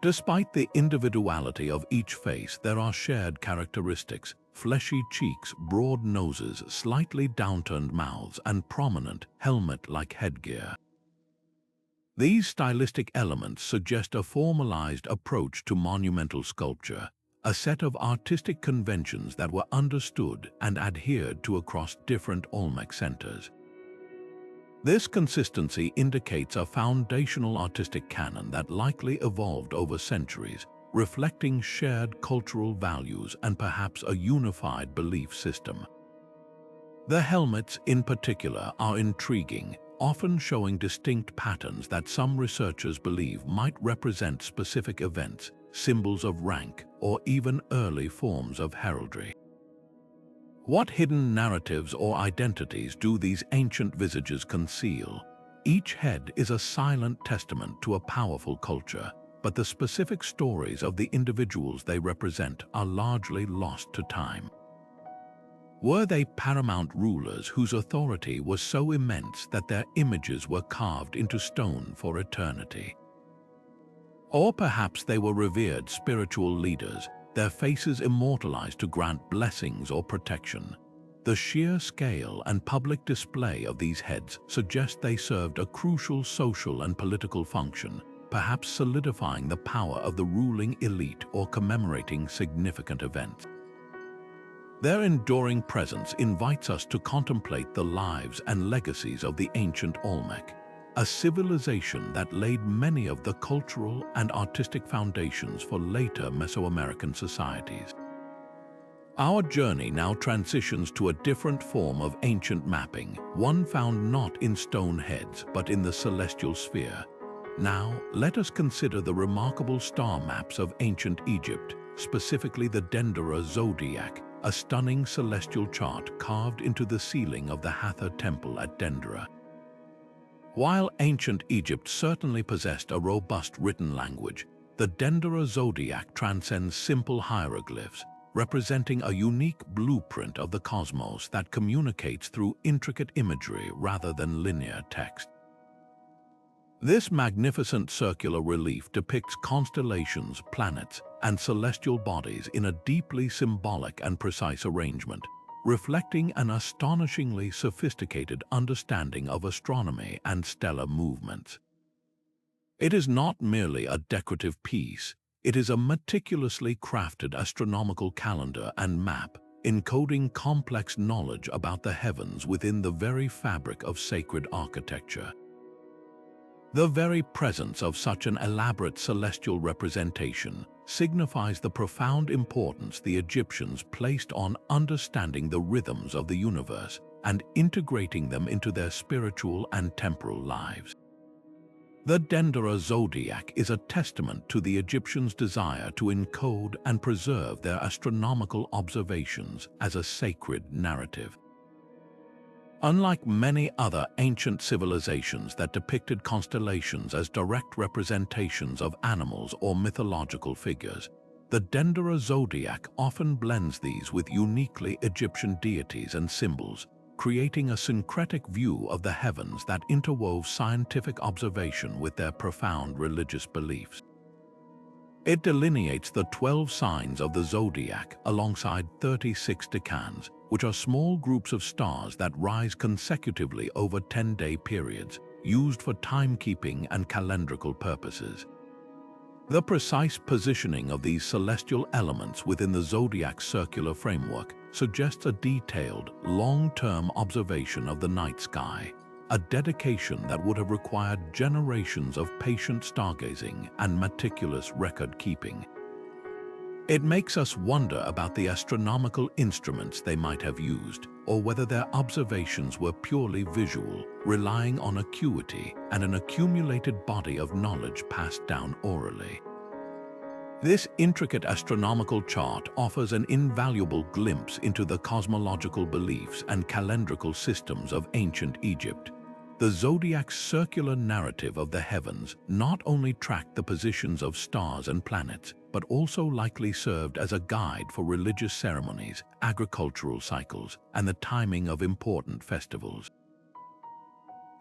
Despite the individuality of each face, there are shared characteristics: fleshy cheeks, broad noses, slightly downturned mouths, and prominent, helmet-like headgear. These stylistic elements suggest a formalized approach to monumental sculpture, a set of artistic conventions that were understood and adhered to across different Olmec centers. This consistency indicates a foundational artistic canon that likely evolved over centuries, reflecting shared cultural values and perhaps a unified belief system. The helmets, in particular, are intriguing, often showing distinct patterns that some researchers believe might represent specific events, symbols of rank, or even early forms of heraldry. What hidden narratives or identities do these ancient visages conceal? Each head is a silent testament to a powerful culture, but the specific stories of the individuals they represent are largely lost to time. Were they paramount rulers whose authority was so immense that their images were carved into stone for eternity? Or perhaps they were revered spiritual leaders, their faces immortalized to grant blessings or protection. The sheer scale and public display of these heads suggest they served a crucial social and political function, perhaps solidifying the power of the ruling elite or commemorating significant events. Their enduring presence invites us to contemplate the lives and legacies of the ancient Olmec, a civilization that laid many of the cultural and artistic foundations for later Mesoamerican societies. Our journey now transitions to a different form of ancient mapping, one found not in stone heads but in the celestial sphere. Now, let us consider the remarkable star maps of ancient Egypt, specifically the Dendera zodiac, a stunning celestial chart carved into the ceiling of the Hathor temple at Dendera. While ancient Egypt certainly possessed a robust written language, The Dendera zodiac transcends simple hieroglyphs, representing a unique blueprint of the cosmos that communicates through intricate imagery rather than linear text. This magnificent circular relief depicts constellations, planets, and celestial bodies in a deeply symbolic and precise arrangement, reflecting an astonishingly sophisticated understanding of astronomy and stellar movements. It is not merely a decorative piece, it is a meticulously crafted astronomical calendar and map, encoding complex knowledge about the heavens within the very fabric of sacred architecture. The very presence of such an elaborate celestial representation signifies the profound importance the Egyptians placed on understanding the rhythms of the universe and integrating them into their spiritual and temporal lives. The Dendera zodiac is a testament to the Egyptians' desire to encode and preserve their astronomical observations as a sacred narrative. Unlike many other ancient civilizations that depicted constellations as direct representations of animals or mythological figures, the Dendera zodiac often blends these with uniquely Egyptian deities and symbols, creating a syncretic view of the heavens that interwove scientific observation with their profound religious beliefs. It delineates the 12 signs of the zodiac alongside 36 decans, which are small groups of stars that rise consecutively over 10-day periods, used for timekeeping and calendrical purposes. The precise positioning of these celestial elements within the zodiac's circular framework suggests a detailed, long-term observation of the night sky, a dedication that would have required generations of patient stargazing and meticulous record-keeping. It makes us wonder about the astronomical instruments they might have used, or whether their observations were purely visual, relying on acuity and an accumulated body of knowledge passed down orally. This intricate astronomical chart offers an invaluable glimpse into the cosmological beliefs and calendrical systems of ancient Egypt. The zodiac's circular narrative of the heavens not only tracked the positions of stars and planets, but also likely served as a guide for religious ceremonies, agricultural cycles, and the timing of important festivals.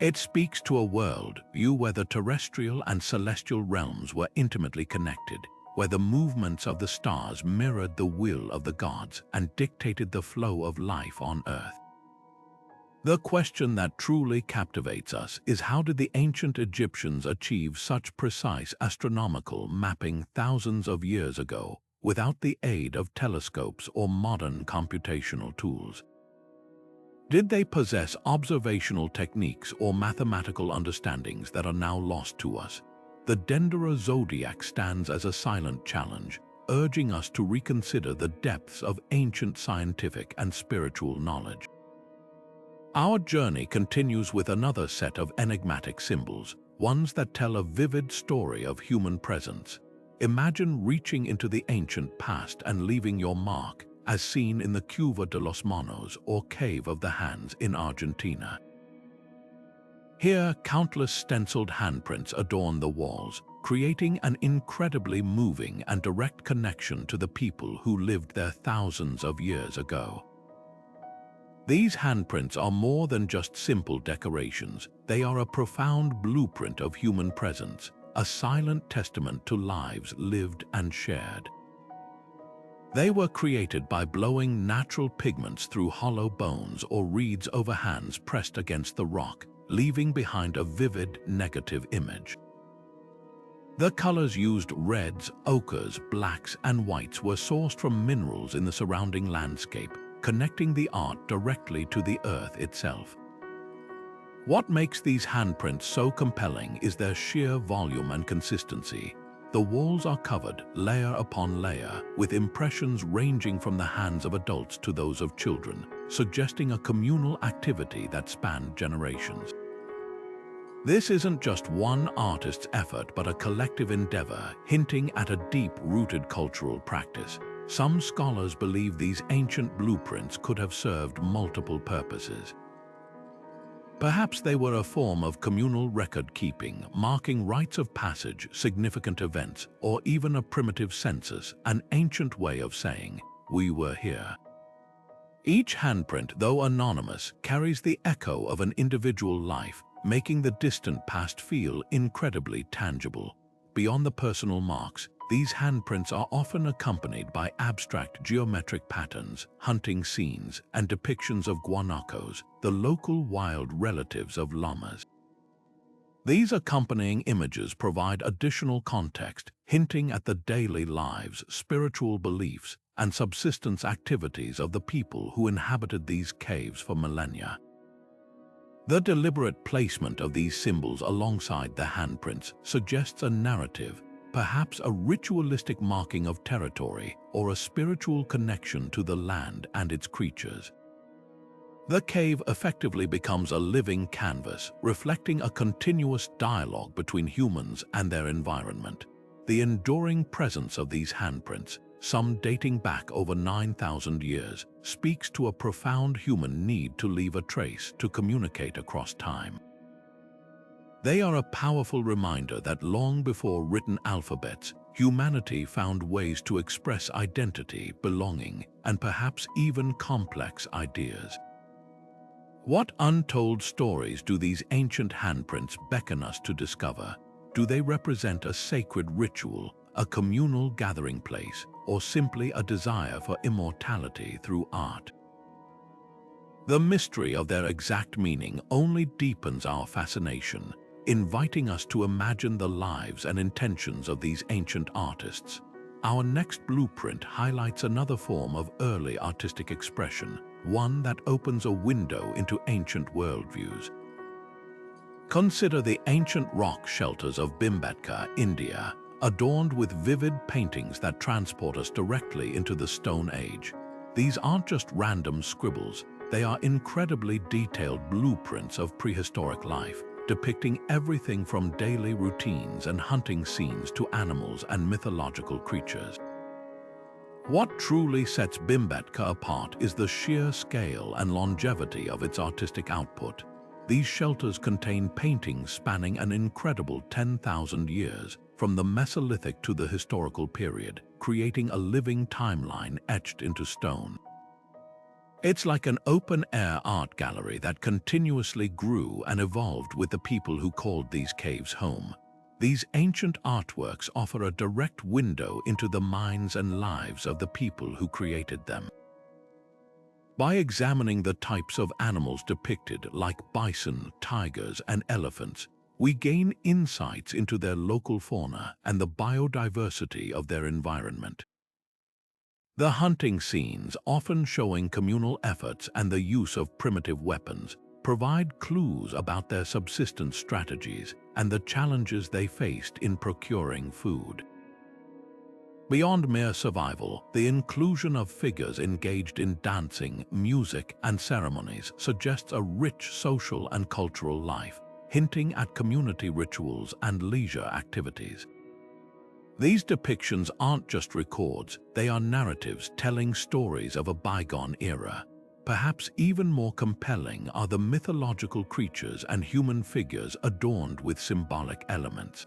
It speaks to a world view where the terrestrial and celestial realms were intimately connected, where the movements of the stars mirrored the will of the gods and dictated the flow of life on Earth. The question that truly captivates us is, how did the ancient Egyptians achieve such precise astronomical mapping thousands of years ago without the aid of telescopes or modern computational tools? Did they possess observational techniques or mathematical understandings that are now lost to us? The Dendera zodiac stands as a silent challenge, urging us to reconsider the depths of ancient scientific and spiritual knowledge. Our journey continues with another set of enigmatic symbols, ones that tell a vivid story of human presence. Imagine reaching into the ancient past and leaving your mark, as seen in the Cueva de los Monos or Cave of the Hands in Argentina. Here, countless stenciled handprints adorn the walls, creating an incredibly moving and direct connection to the people who lived there thousands of years ago. These handprints are more than just simple decorations. They are a profound blueprint of human presence, a silent testament to lives lived and shared. They were created by blowing natural pigments through hollow bones or reeds over hands pressed against the rock, leaving behind a vivid negative image. The colors used, reds, ochres, blacks, and whites, were sourced from minerals in the surrounding landscape, connecting the art directly to the earth itself. What makes these handprints so compelling is their sheer volume and consistency. The walls are covered, layer upon layer, with impressions ranging from the hands of adults to those of children, suggesting a communal activity that spanned generations. This isn't just one artist's effort, but a collective endeavor, hinting at a deep-rooted cultural practice. Some scholars believe these ancient blueprints could have served multiple purposes. Perhaps they were a form of communal record-keeping, marking rites of passage, significant events, or even a primitive census, an ancient way of saying, "We were here." Each handprint, though anonymous, carries the echo of an individual life, making the distant past feel incredibly tangible. Beyond the personal marks, these handprints are often accompanied by abstract geometric patterns, hunting scenes, and depictions of guanacos, the local wild relatives of llamas. These accompanying images provide additional context, hinting at the daily lives, spiritual beliefs, and subsistence activities of the people who inhabited these caves for millennia. The deliberate placement of these symbols alongside the handprints suggests a narrative, perhaps a ritualistic marking of territory or a spiritual connection to the land and its creatures. The cave effectively becomes a living canvas, reflecting a continuous dialogue between humans and their environment. The enduring presence of these handprints, some dating back over 9,000 years, speaks to a profound human need to leave a trace to communicate across time. They are a powerful reminder that long before written alphabets, humanity found ways to express identity, belonging, and perhaps even complex ideas. What untold stories do these ancient handprints beckon us to discover? Do they represent a sacred ritual, a communal gathering place, or simply a desire for immortality through art? The mystery of their exact meaning only deepens our fascination, inviting us to imagine the lives and intentions of these ancient artists. Our next blueprint highlights another form of early artistic expression, one that opens a window into ancient worldviews. Consider the ancient rock shelters of Bhimbetka, India, adorned with vivid paintings that transport us directly into the Stone Age. These aren't just random scribbles, they are incredibly detailed blueprints of prehistoric life, depicting everything from daily routines and hunting scenes to animals and mythological creatures. What truly sets Bhimbetka apart is the sheer scale and longevity of its artistic output. These shelters contain paintings spanning an incredible 10,000 years, from the Mesolithic to the historical period, creating a living timeline etched into stone. It's like an open-air art gallery that continuously grew and evolved with the people who called these caves home. These ancient artworks offer a direct window into the minds and lives of the people who created them. By examining the types of animals depicted, like bison, tigers, and elephants, we gain insights into their local fauna and the biodiversity of their environment. The hunting scenes, often showing communal efforts and the use of primitive weapons, provide clues about their subsistence strategies and the challenges they faced in procuring food. Beyond mere survival, the inclusion of figures engaged in dancing, music, and ceremonies suggests a rich social and cultural life, hinting at community rituals and leisure activities. These depictions aren't just records, they are narratives telling stories of a bygone era. Perhaps even more compelling are the mythological creatures and human figures adorned with symbolic elements.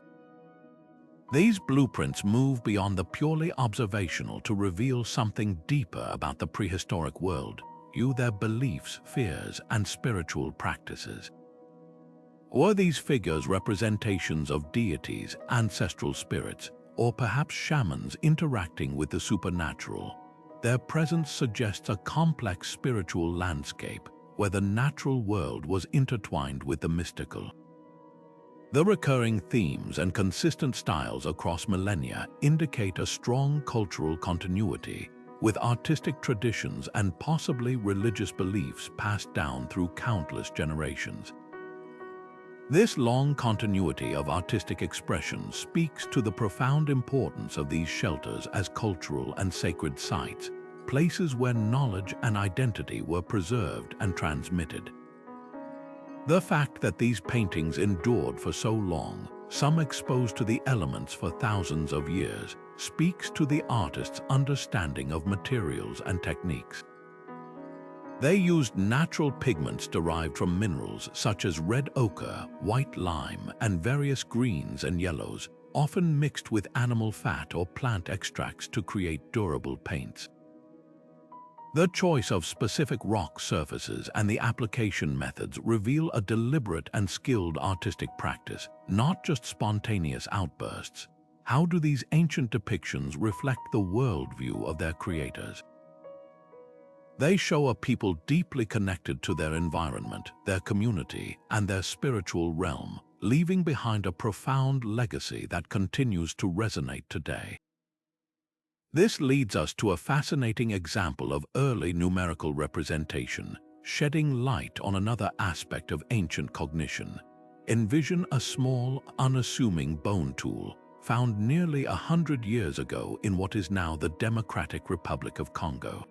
These blueprints move beyond the purely observational to reveal something deeper about the prehistoric world, their beliefs, fears, and spiritual practices. Were these figures representations of deities, ancestral spirits, or perhaps shamans interacting with the supernatural? Their presence suggests a complex spiritual landscape where the natural world was intertwined with the mystical. The recurring themes and consistent styles across millennia indicate a strong cultural continuity, with artistic traditions and possibly religious beliefs passed down through countless generations. This long continuity of artistic expression speaks to the profound importance of these shelters as cultural and sacred sites, places where knowledge and identity were preserved and transmitted. The fact that these paintings endured for so long, some exposed to the elements for thousands of years, speaks to the artist's understanding of materials and techniques. They used natural pigments derived from minerals such as red ochre, white lime, and various greens and yellows, often mixed with animal fat or plant extracts to create durable paints. The choice of specific rock surfaces and the application methods reveal a deliberate and skilled artistic practice, not just spontaneous outbursts. How do these ancient depictions reflect the worldview of their creators? They show a people deeply connected to their environment, their community, and their spiritual realm, leaving behind a profound legacy that continues to resonate today. This leads us to a fascinating example of early numerical representation, shedding light on another aspect of ancient cognition. Envision a small, unassuming bone tool found nearly 100 years ago in what is now the Democratic Republic of Congo.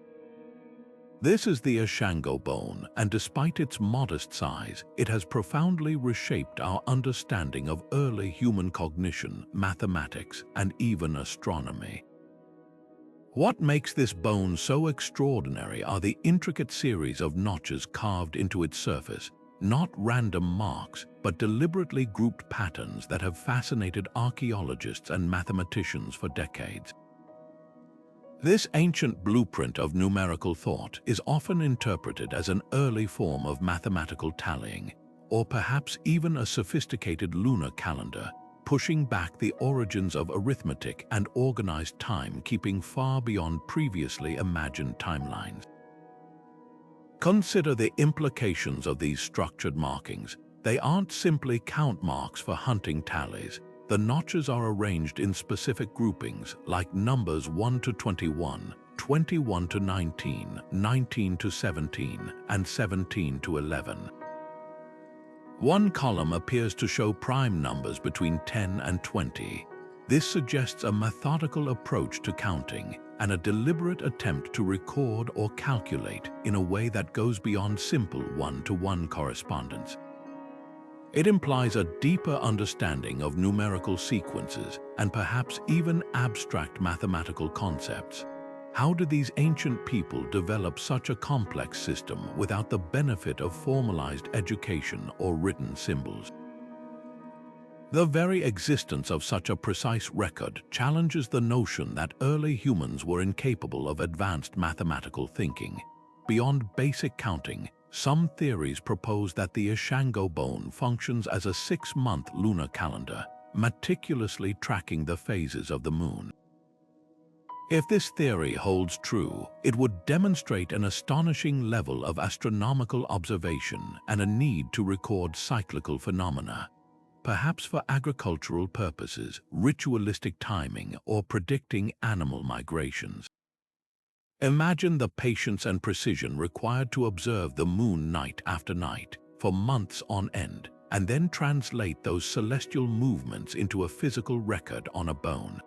This is the Ashango bone, and despite its modest size, it has profoundly reshaped our understanding of early human cognition, mathematics, and even astronomy. What makes this bone so extraordinary are the intricate series of notches carved into its surface, not random marks, but deliberately grouped patterns that have fascinated archaeologists and mathematicians for decades. This ancient blueprint of numerical thought is often interpreted as an early form of mathematical tallying, or perhaps even a sophisticated lunar calendar, pushing back the origins of arithmetic and organized time-keeping far beyond previously imagined timelines. Consider the implications of these structured markings. They aren't simply count marks for hunting tallies. The notches are arranged in specific groupings like numbers 1 to 21, 21 to 19, 19 to 17, and 17 to 11. One column appears to show prime numbers between 10 and 20. This suggests a methodical approach to counting and a deliberate attempt to record or calculate in a way that goes beyond simple one-to-one correspondence. It implies a deeper understanding of numerical sequences and perhaps even abstract mathematical concepts. How did these ancient people develop such a complex system without the benefit of formalized education or written symbols? The very existence of such a precise record challenges the notion that early humans were incapable of advanced mathematical thinking. Beyond basic counting, some theories propose that the Ashango bone functions as a 6-month lunar calendar, meticulously tracking the phases of the moon. If this theory holds true, it would demonstrate an astonishing level of astronomical observation and a need to record cyclical phenomena, perhaps for agricultural purposes, ritualistic timing, or predicting animal migrations. Imagine the patience and precision required to observe the moon night after night, for months on end, and then translate those celestial movements into a physical record on a bone.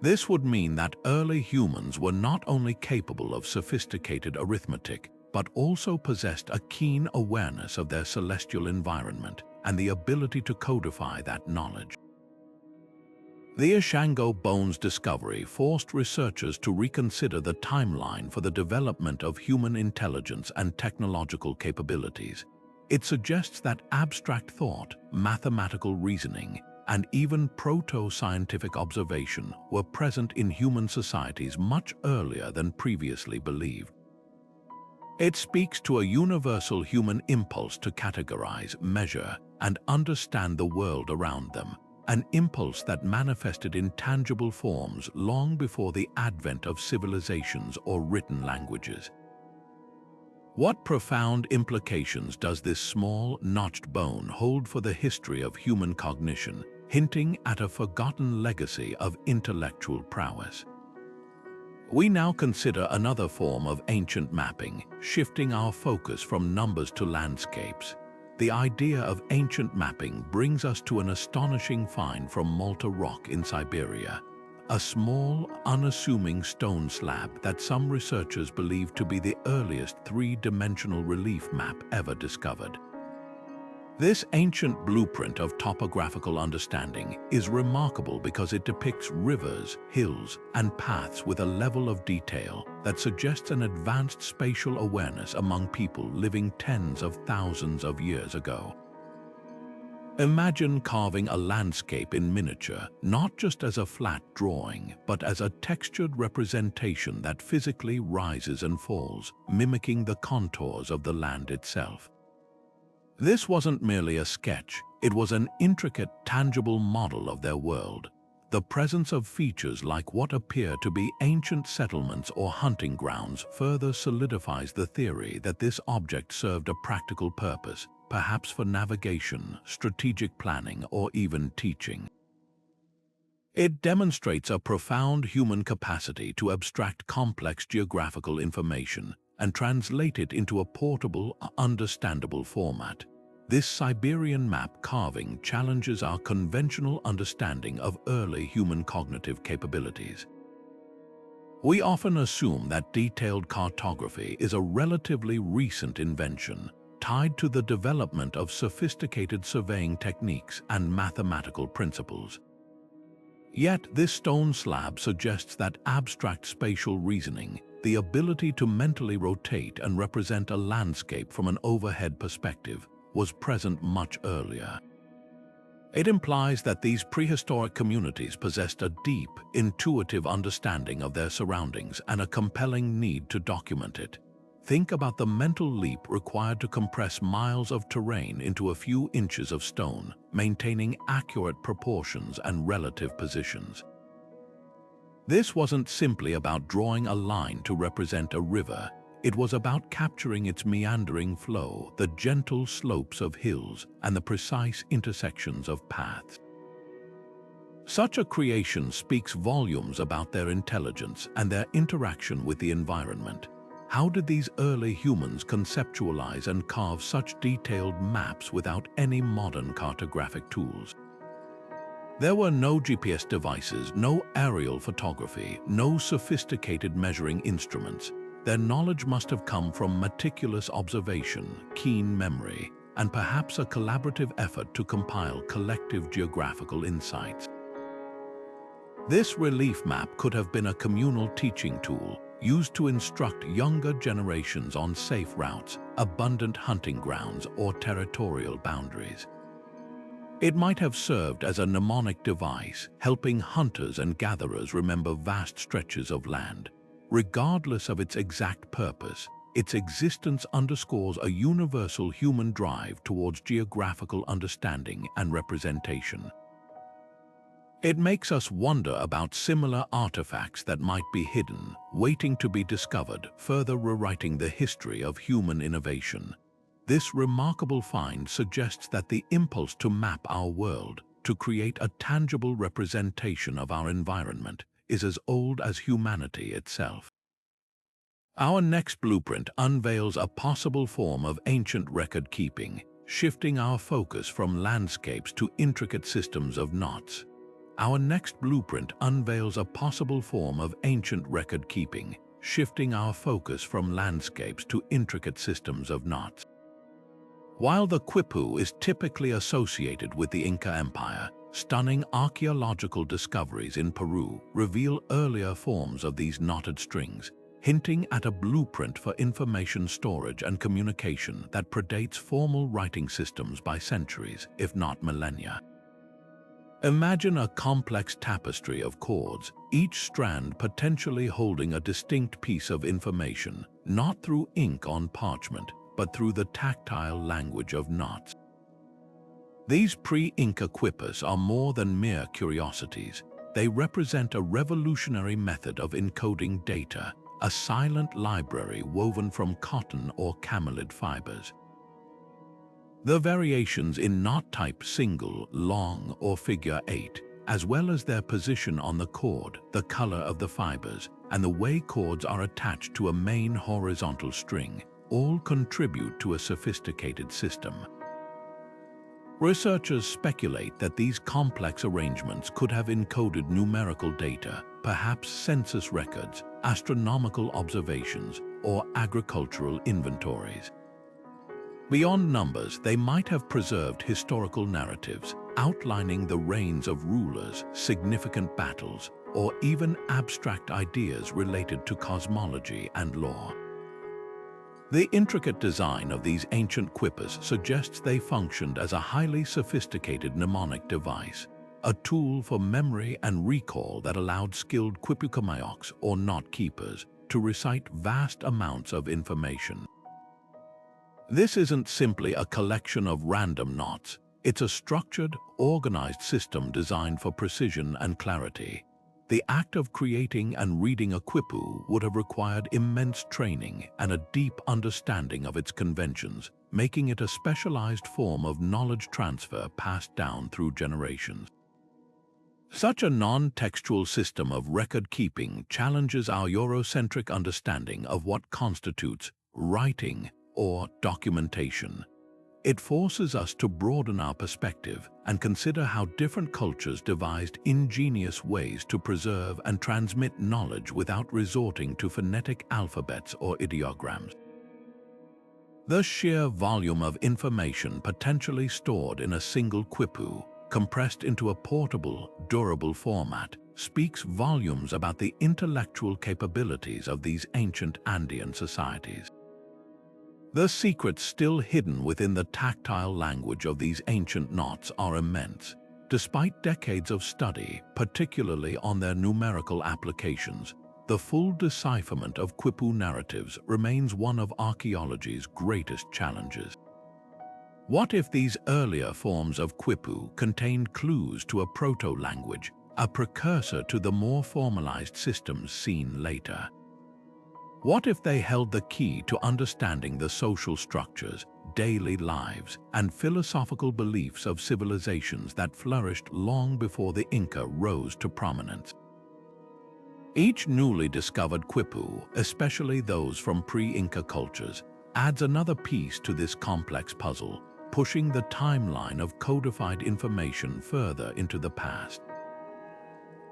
This would mean that early humans were not only capable of sophisticated arithmetic, but also possessed a keen awareness of their celestial environment and the ability to codify that knowledge. The Ashango bone's discovery forced researchers to reconsider the timeline for the development of human intelligence and technological capabilities. It suggests that abstract thought, mathematical reasoning, and even proto-scientific observation were present in human societies much earlier than previously believed. It speaks to a universal human impulse to categorize, measure, and understand the world around them, an impulse that manifested in tangible forms long before the advent of civilizations or written languages. What profound implications does this small, notched bone hold for the history of human cognition, hinting at a forgotten legacy of intellectual prowess? We now consider another form of ancient mapping, shifting our focus from numbers to landscapes. The idea of ancient mapping brings us to an astonishing find from Malta rock in Siberia, a small, unassuming stone slab that some researchers believe to be the earliest three-dimensional relief map ever discovered. This ancient blueprint of topographical understanding is remarkable because it depicts rivers, hills, and paths with a level of detail that suggests an advanced spatial awareness among people living tens of thousands of years ago. Imagine carving a landscape in miniature, not just as a flat drawing, but as a textured representation that physically rises and falls, mimicking the contours of the land itself. This wasn't merely a sketch, it was an intricate, tangible model of their world. The presence of features like what appear to be ancient settlements or hunting grounds further solidifies the theory that this object served a practical purpose, perhaps for navigation, strategic planning, or even teaching. It demonstrates a profound human capacity to abstract complex geographical information and translate it into a portable, understandable format. This Siberian map carving challenges our conventional understanding of early human cognitive capabilities. We often assume that detailed cartography is a relatively recent invention, tied to the development of sophisticated surveying techniques and mathematical principles. Yet this stone slab suggests that abstract spatial reasoning, the ability to mentally rotate and represent a landscape from an overhead perspective, was present much earlier. It implies that these prehistoric communities possessed a deep, intuitive understanding of their surroundings and a compelling need to document it. Think about the mental leap required to compress miles of terrain into a few inches of stone, maintaining accurate proportions and relative positions. This wasn't simply about drawing a line to represent a river. It was about capturing its meandering flow, the gentle slopes of hills, and the precise intersections of paths. Such a creation speaks volumes about their intelligence and their interaction with the environment. How did these early humans conceptualize and carve such detailed maps without any modern cartographic tools? There were no GPS devices, no aerial photography, no sophisticated measuring instruments. Their knowledge must have come from meticulous observation, keen memory, and perhaps a collaborative effort to compile collective geographical insights. This relief map could have been a communal teaching tool, used to instruct younger generations on safe routes, abundant hunting grounds, or territorial boundaries. It might have served as a mnemonic device, helping hunters and gatherers remember vast stretches of land. Regardless of its exact purpose, its existence underscores a universal human drive towards geographical understanding and representation. It makes us wonder about similar artifacts that might be hidden, waiting to be discovered, further rewriting the history of human innovation. This remarkable find suggests that the impulse to map our world, to create a tangible representation of our environment, is as old as humanity itself. Our next blueprint unveils a possible form of ancient record-keeping, shifting our focus from landscapes to intricate systems of knots. Our next blueprint unveils a possible form of ancient record-keeping, shifting our focus from landscapes to intricate systems of knots. While the Quipu is typically associated with the Inca Empire, stunning archaeological discoveries in Peru reveal earlier forms of these knotted strings, hinting at a blueprint for information storage and communication that predates formal writing systems by centuries, if not millennia. Imagine a complex tapestry of cords, each strand potentially holding a distinct piece of information, not through ink on parchment, but through the tactile language of knots. These pre-Inca quipus are more than mere curiosities. They represent a revolutionary method of encoding data, a silent library woven from cotton or camelid fibers. The variations in knot type single, long, or figure 8, as well as their position on the cord, the color of the fibers, and the way cords are attached to a main horizontal string, all contribute to a sophisticated system. Researchers speculate that these complex arrangements could have encoded numerical data, perhaps census records, astronomical observations, or agricultural inventories. Beyond numbers, they might have preserved historical narratives, outlining the reigns of rulers, significant battles, or even abstract ideas related to cosmology and law. The intricate design of these ancient quipus suggests they functioned as a highly sophisticated mnemonic device, a tool for memory and recall that allowed skilled quipukamayaks, or knot keepers, to recite vast amounts of information. This isn't simply a collection of random knots. It's a structured, organized system designed for precision and clarity. The act of creating and reading a quipu would have required immense training and a deep understanding of its conventions, making it a specialized form of knowledge transfer passed down through generations. Such a non-textual system of record-keeping challenges our Eurocentric understanding of what constitutes writing or documentation. It forces us to broaden our perspective and consider how different cultures devised ingenious ways to preserve and transmit knowledge without resorting to phonetic alphabets or ideograms. The sheer volume of information potentially stored in a single quipu, compressed into a portable, durable format, speaks volumes about the intellectual capabilities of these ancient Andean societies. The secrets still hidden within the tactile language of these ancient knots are immense. Despite decades of study, particularly on their numerical applications, the full decipherment of quipu narratives remains one of archaeology's greatest challenges. What if these earlier forms of quipu contained clues to a proto-language, a precursor to the more formalized systems seen later? What if they held the key to understanding the social structures, daily lives, and philosophical beliefs of civilizations that flourished long before the Inca rose to prominence? Each newly discovered quipu, especially those from pre-Inca cultures, adds another piece to this complex puzzle, pushing the timeline of codified information further into the past.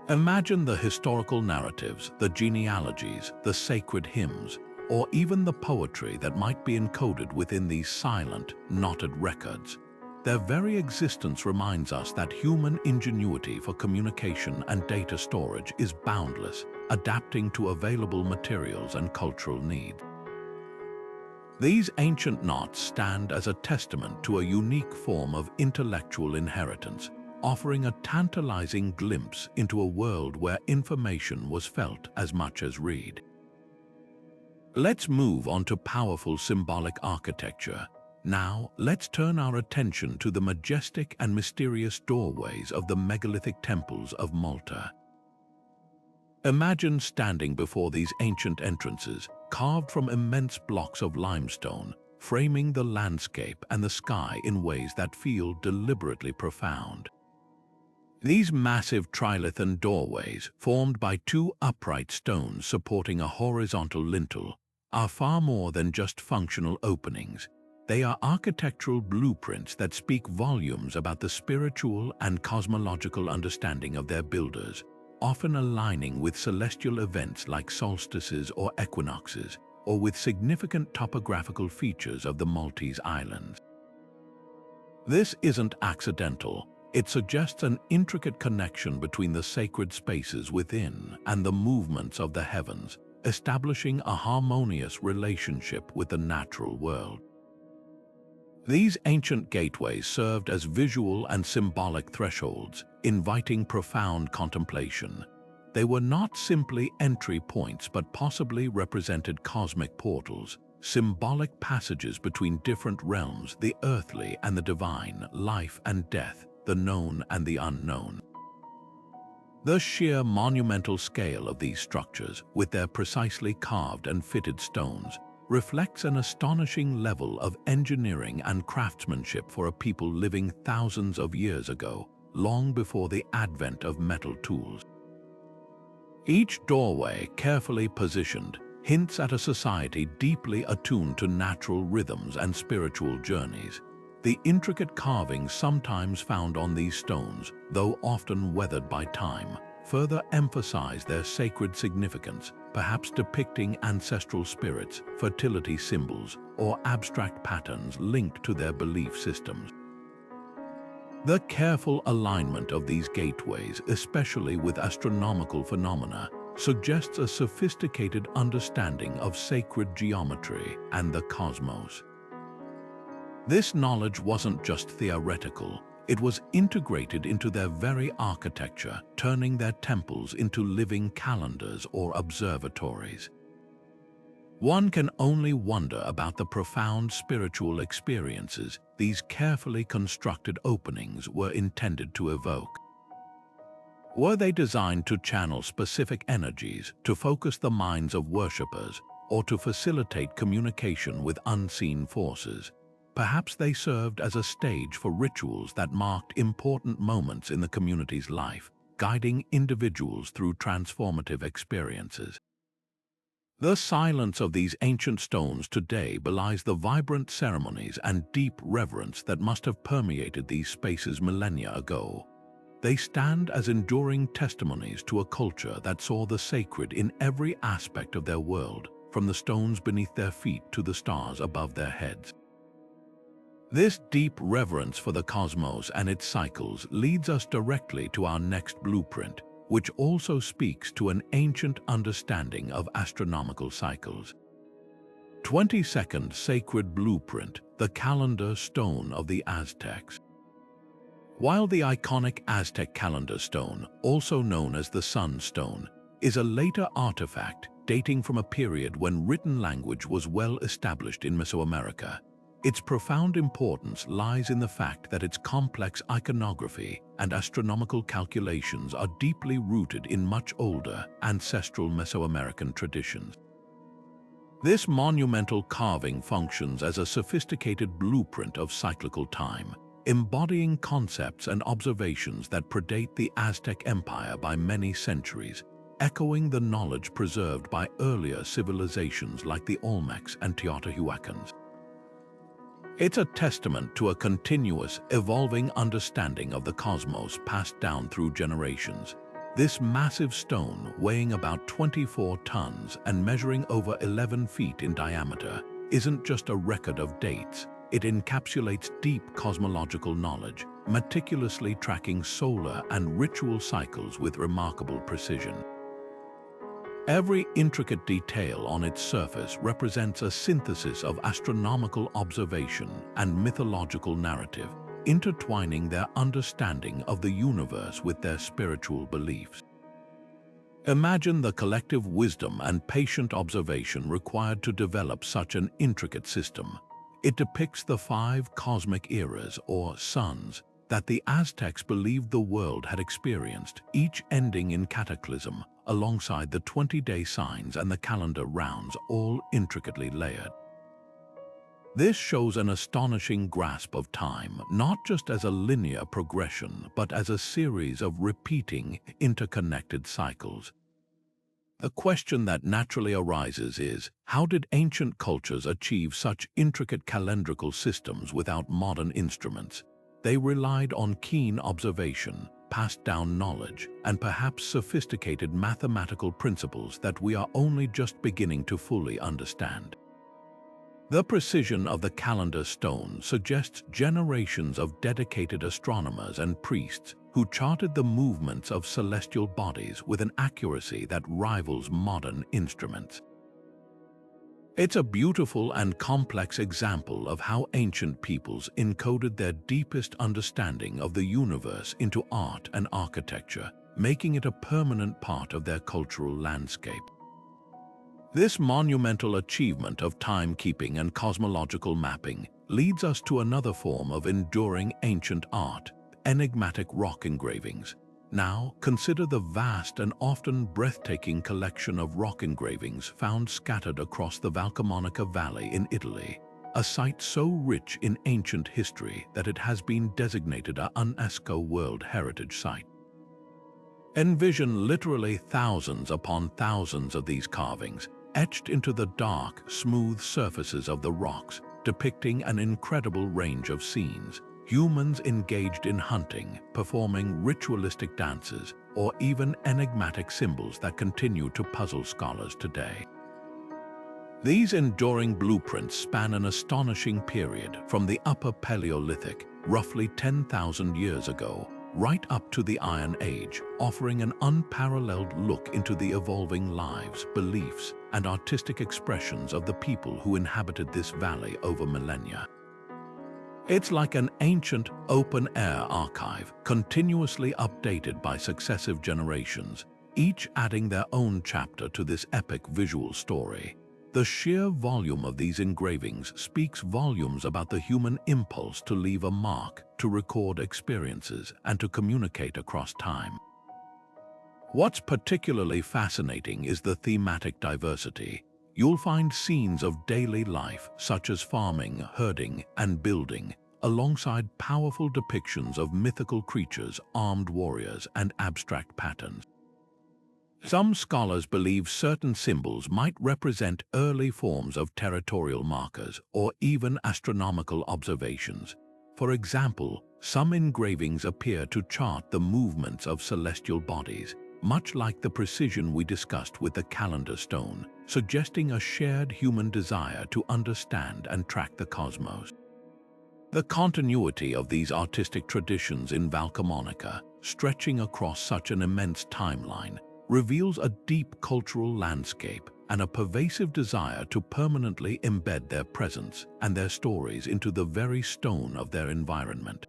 Imagine the historical narratives, the genealogies, the sacred hymns, or even the poetry that might be encoded within these silent, knotted records. Their very existence reminds us that human ingenuity for communication and data storage is boundless, adapting to available materials and cultural needs. These ancient knots stand as a testament to a unique form of intellectual inheritance, offering a tantalizing glimpse into a world where information was felt as much as read. Let's move on to powerful symbolic architecture. Now, let's turn our attention to the majestic and mysterious doorways of the megalithic temples of Malta. Imagine standing before these ancient entrances, carved from immense blocks of limestone, framing the landscape and the sky in ways that feel deliberately profound. These massive trilithon doorways, formed by two upright stones supporting a horizontal lintel, are far more than just functional openings. They are architectural blueprints that speak volumes about the spiritual and cosmological understanding of their builders, often aligning with celestial events like solstices or equinoxes, or with significant topographical features of the Maltese islands. This isn't accidental. It suggests an intricate connection between the sacred spaces within and the movements of the heavens, establishing a harmonious relationship with the natural world. These ancient gateways served as visual and symbolic thresholds, inviting profound contemplation. They were not simply entry points but possibly represented cosmic portals, symbolic passages between different realms, the earthly and the divine, life and death, the known and the unknown. The sheer monumental scale of these structures, with their precisely carved and fitted stones, reflects an astonishing level of engineering and craftsmanship for a people living thousands of years ago, long before the advent of metal tools. Each doorway, carefully positioned, hints at a society deeply attuned to natural rhythms and spiritual journeys. The intricate carvings sometimes found on these stones, though often weathered by time, further emphasize their sacred significance, perhaps depicting ancestral spirits, fertility symbols, or abstract patterns linked to their belief systems. The careful alignment of these gateways, especially with astronomical phenomena, suggests a sophisticated understanding of sacred geometry and the cosmos. This knowledge wasn't just theoretical, it was integrated into their very architecture, turning their temples into living calendars or observatories. One can only wonder about the profound spiritual experiences these carefully constructed openings were intended to evoke. Were they designed to channel specific energies, to focus the minds of worshippers, or to facilitate communication with unseen forces? Perhaps they served as a stage for rituals that marked important moments in the community's life, guiding individuals through transformative experiences. The silence of these ancient stones today belies the vibrant ceremonies and deep reverence that must have permeated these spaces millennia ago. They stand as enduring testimonies to a culture that saw the sacred in every aspect of their world, from the stones beneath their feet to the stars above their heads. This deep reverence for the cosmos and its cycles leads us directly to our next blueprint, which also speaks to an ancient understanding of astronomical cycles. 22nd Sacred Blueprint, the calendar stone of the Aztecs. While the iconic Aztec calendar stone, also known as the Sun Stone, is a later artifact dating from a period when written language was well established in Mesoamerica, its profound importance lies in the fact that its complex iconography and astronomical calculations are deeply rooted in much older, ancestral Mesoamerican traditions. This monumental carving functions as a sophisticated blueprint of cyclical time, embodying concepts and observations that predate the Aztec Empire by many centuries, echoing the knowledge preserved by earlier civilizations like the Olmecs and Teotihuacans. It's a testament to a continuous, evolving understanding of the cosmos passed down through generations. This massive stone, weighing about 24 tons and measuring over 11 feet in diameter, isn't just a record of dates. It encapsulates deep cosmological knowledge, meticulously tracking solar and ritual cycles with remarkable precision. Every intricate detail on its surface represents a synthesis of astronomical observation and mythological narrative, intertwining their understanding of the universe with their spiritual beliefs. Imagine the collective wisdom and patient observation required to develop such an intricate system. It depicts the 5 cosmic eras, or suns, that the Aztecs believed the world had experienced, each ending in cataclysm, alongside the 20-day signs and the calendar rounds, all intricately layered. This shows an astonishing grasp of time, not just as a linear progression, but as a series of repeating, interconnected cycles. The question that naturally arises is, how did ancient cultures achieve such intricate calendrical systems without modern instruments? They relied on keen observation, passed down knowledge, and perhaps sophisticated mathematical principles that we are only just beginning to fully understand. The precision of the calendar stone suggests generations of dedicated astronomers and priests who charted the movements of celestial bodies with an accuracy that rivals modern instruments. It's a beautiful and complex example of how ancient peoples encoded their deepest understanding of the universe into art and architecture, making it a permanent part of their cultural landscape. This monumental achievement of timekeeping and cosmological mapping leads us to another form of enduring ancient art, enigmatic rock engravings. Now, consider the vast and often breathtaking collection of rock engravings found scattered across the Valcamonica Valley in Italy, a site so rich in ancient history that it has been designated a UNESCO World Heritage Site. Envision literally thousands upon thousands of these carvings, etched into the dark, smooth surfaces of the rocks, depicting an incredible range of scenes: humans engaged in hunting, performing ritualistic dances, or even enigmatic symbols that continue to puzzle scholars today. These enduring blueprints span an astonishing period from the Upper Paleolithic, roughly 10,000 years ago, right up to the Iron Age, offering an unparalleled look into the evolving lives, beliefs, and artistic expressions of the people who inhabited this valley over millennia. It's like an ancient, open-air archive, continuously updated by successive generations, each adding their own chapter to this epic visual story. The sheer volume of these engravings speaks volumes about the human impulse to leave a mark, to record experiences, and to communicate across time. What's particularly fascinating is the thematic diversity. You'll find scenes of daily life, such as farming, herding, and building, alongside powerful depictions of mythical creatures, armed warriors, and abstract patterns. Some scholars believe certain symbols might represent early forms of territorial markers or even astronomical observations. For example, some engravings appear to chart the movements of celestial bodies, much like the precision we discussed with the calendar stone, suggesting a shared human desire to understand and track the cosmos. The continuity of these artistic traditions in Valcamonica, stretching across such an immense timeline, reveals a deep cultural landscape and a pervasive desire to permanently embed their presence and their stories into the very stone of their environment.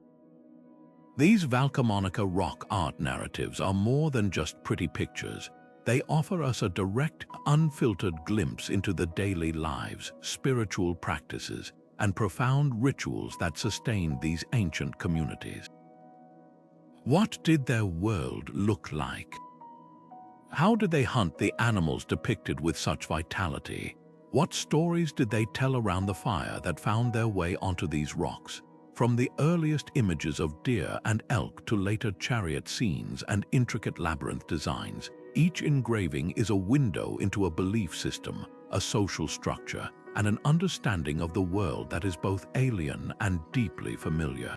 These Valcamonica rock art narratives are more than just pretty pictures. They offer us a direct, unfiltered glimpse into the daily lives, spiritual practices, and profound rituals that sustained these ancient communities. What did their world look like? How did they hunt the animals depicted with such vitality? What stories did they tell around the fire that found their way onto these rocks? From the earliest images of deer and elk to later chariot scenes and intricate labyrinth designs, each engraving is a window into a belief system, a social structure, and an understanding of the world that is both alien and deeply familiar.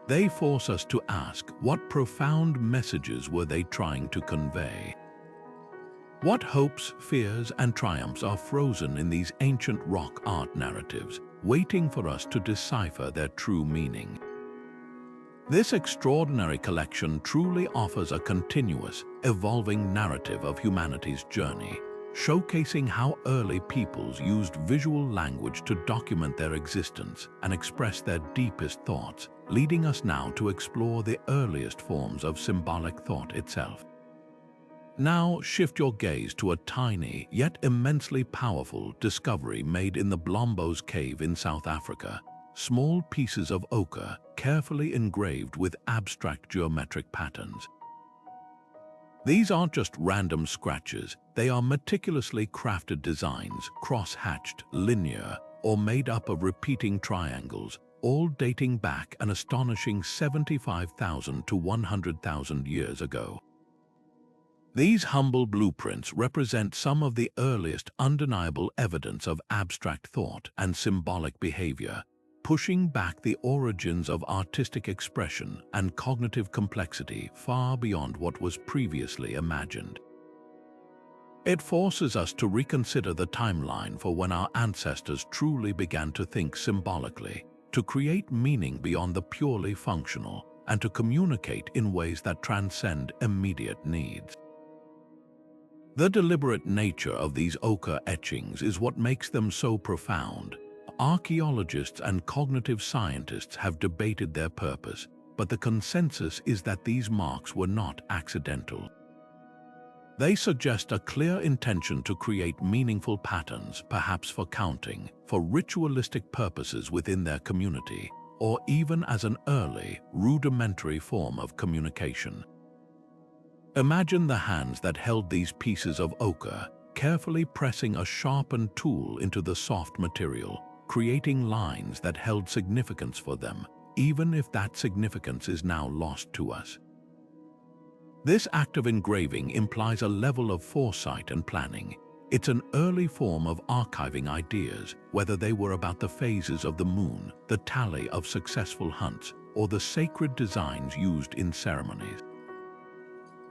They force us to ask, what profound messages were they trying to convey? What hopes, fears, and triumphs are frozen in these ancient rock art narratives, waiting for us to decipher their true meaning? This extraordinary collection truly offers a continuous, evolving narrative of humanity's journey, showcasing how early peoples used visual language to document their existence and express their deepest thoughts, leading us now to explore the earliest forms of symbolic thought itself. Now shift your gaze to a tiny, yet immensely powerful discovery made in the Blombos Cave in South Africa. Small pieces of ochre, carefully engraved with abstract geometric patterns. These aren't just random scratches, they are meticulously crafted designs, cross-hatched, linear, or made up of repeating triangles, all dating back an astonishing 75,000 to 100,000 years ago. These humble blueprints represent some of the earliest undeniable evidence of abstract thought and symbolic behavior, pushing back the origins of artistic expression and cognitive complexity far beyond what was previously imagined. It forces us to reconsider the timeline for when our ancestors truly began to think symbolically, to create meaning beyond the purely functional, and to communicate in ways that transcend immediate needs. The deliberate nature of these ochre etchings is what makes them so profound. Archaeologists and cognitive scientists have debated their purpose, but the consensus is that these marks were not accidental. They suggest a clear intention to create meaningful patterns, perhaps for counting, for ritualistic purposes within their community, or even as an early, rudimentary form of communication. Imagine the hands that held these pieces of ochre, carefully pressing a sharpened tool into the soft material, creating lines that held significance for them, even if that significance is now lost to us. This act of engraving implies a level of foresight and planning. It's an early form of archiving ideas, whether they were about the phases of the moon, the tally of successful hunts, or the sacred designs used in ceremonies.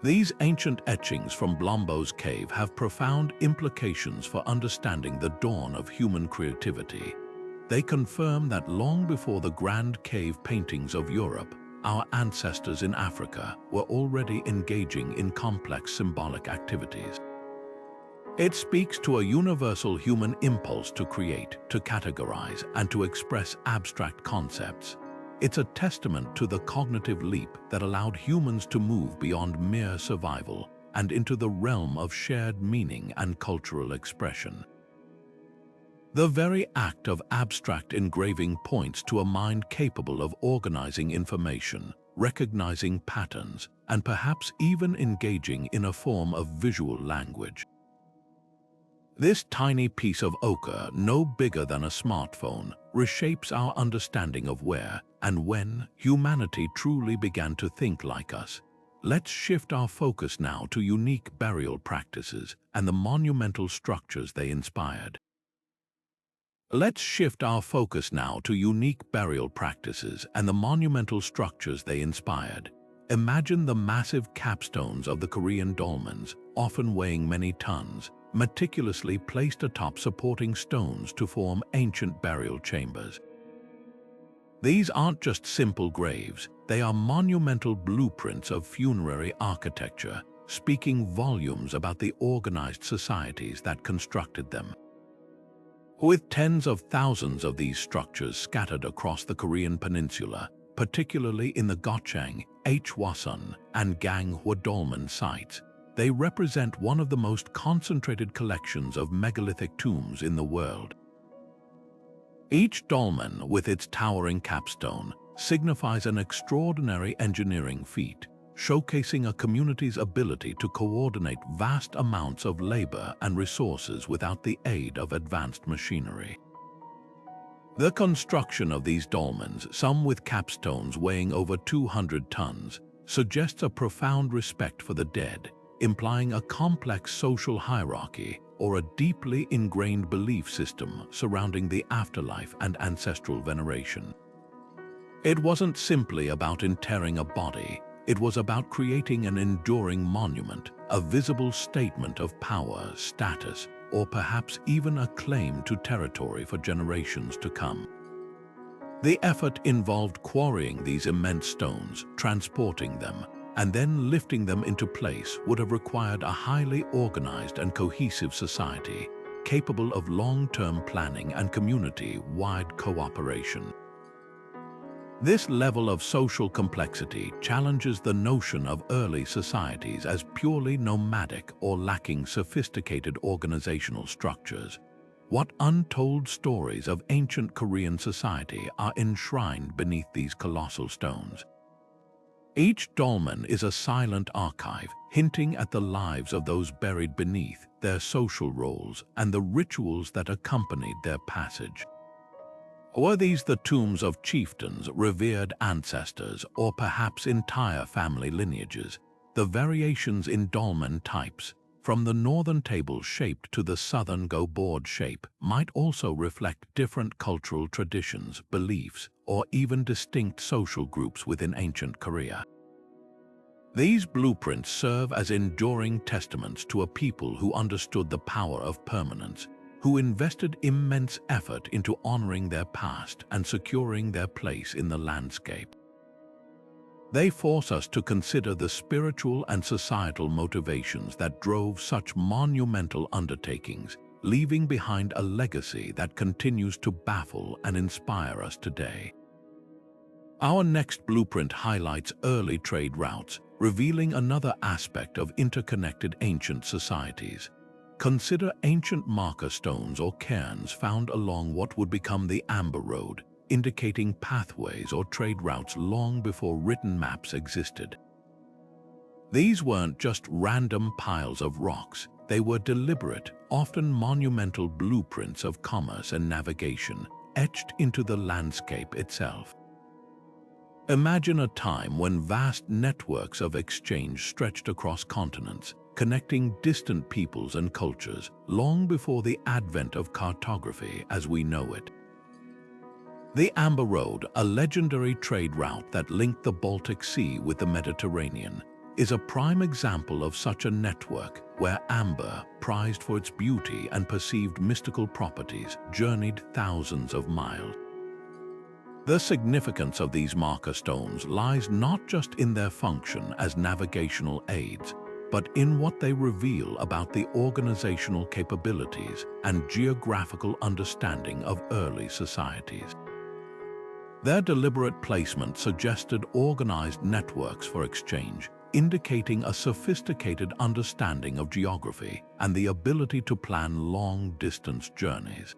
These ancient etchings from Blombo's cave have profound implications for understanding the dawn of human creativity. They confirm that long before the grand cave paintings of Europe, our ancestors in Africa were already engaging in complex symbolic activities. It speaks to a universal human impulse to create, to categorize, and to express abstract concepts. It's a testament to the cognitive leap that allowed humans to move beyond mere survival and into the realm of shared meaning and cultural expression. The very act of abstract engraving points to a mind capable of organizing information, recognizing patterns, and perhaps even engaging in a form of visual language. This tiny piece of ochre, no bigger than a smartphone, reshapes our understanding of where and when humanity truly began to think like us. Let's shift our focus now to unique burial practices and the monumental structures they inspired. Imagine the massive capstones of the Korean dolmens, often weighing many tons, meticulously placed atop supporting stones to form ancient burial chambers. These aren't just simple graves, they are monumental blueprints of funerary architecture, speaking volumes about the organized societies that constructed them. With tens of thousands of these structures scattered across the Korean peninsula, particularly in the Gochang, Hwasun, and Ganghwa dolmen sites, they represent one of the most concentrated collections of megalithic tombs in the world. Each dolmen, with its towering capstone, signifies an extraordinary engineering feat, showcasing a community's ability to coordinate vast amounts of labor and resources without the aid of advanced machinery. The construction of these dolmens, some with capstones weighing over 200 tons, suggests a profound respect for the dead, implying a complex social hierarchy or a deeply ingrained belief system surrounding the afterlife and ancestral veneration. It wasn't simply about interring a body, it was about creating an enduring monument, a visible statement of power, status, or perhaps even a claim to territory for generations to come. The effort involved quarrying these immense stones, transporting them, and then lifting them into place would have required a highly organized and cohesive society, capable of long-term planning and community-wide cooperation. This level of social complexity challenges the notion of early societies as purely nomadic or lacking sophisticated organizational structures. What untold stories of ancient Korean society are enshrined beneath these colossal stones? Each dolmen is a silent archive, hinting at the lives of those buried beneath, their social roles, and the rituals that accompanied their passage. Were these the tombs of chieftains, revered ancestors, or perhaps entire family lineages? The variations in dolmen types, from the northern table-shaped to the southern go-board shape, might also reflect different cultural traditions, beliefs, or even distinct social groups within ancient Korea. These blueprints serve as enduring testaments to a people who understood the power of permanence, who invested immense effort into honoring their past and securing their place in the landscape. They force us to consider the spiritual and societal motivations that drove such monumental undertakings, leaving behind a legacy that continues to baffle and inspire us today. Our next blueprint highlights early trade routes, revealing another aspect of interconnected ancient societies. Consider ancient marker stones or cairns found along what would become the Amber Road, indicating pathways or trade routes long before written maps existed. These weren't just random piles of rocks, they were deliberate, often monumental blueprints of commerce and navigation, etched into the landscape itself. Imagine a time when vast networks of exchange stretched across continents, connecting distant peoples and cultures long before the advent of cartography as we know it. The Amber Road, a legendary trade route that linked the Baltic Sea with the Mediterranean, is a prime example of such a network where amber, prized for its beauty and perceived mystical properties, journeyed thousands of miles. The significance of these marker stones lies not just in their function as navigational aids, but in what they reveal about the organizational capabilities and geographical understanding of early societies. Their deliberate placement suggested organized networks for exchange, indicating a sophisticated understanding of geography and the ability to plan long-distance journeys.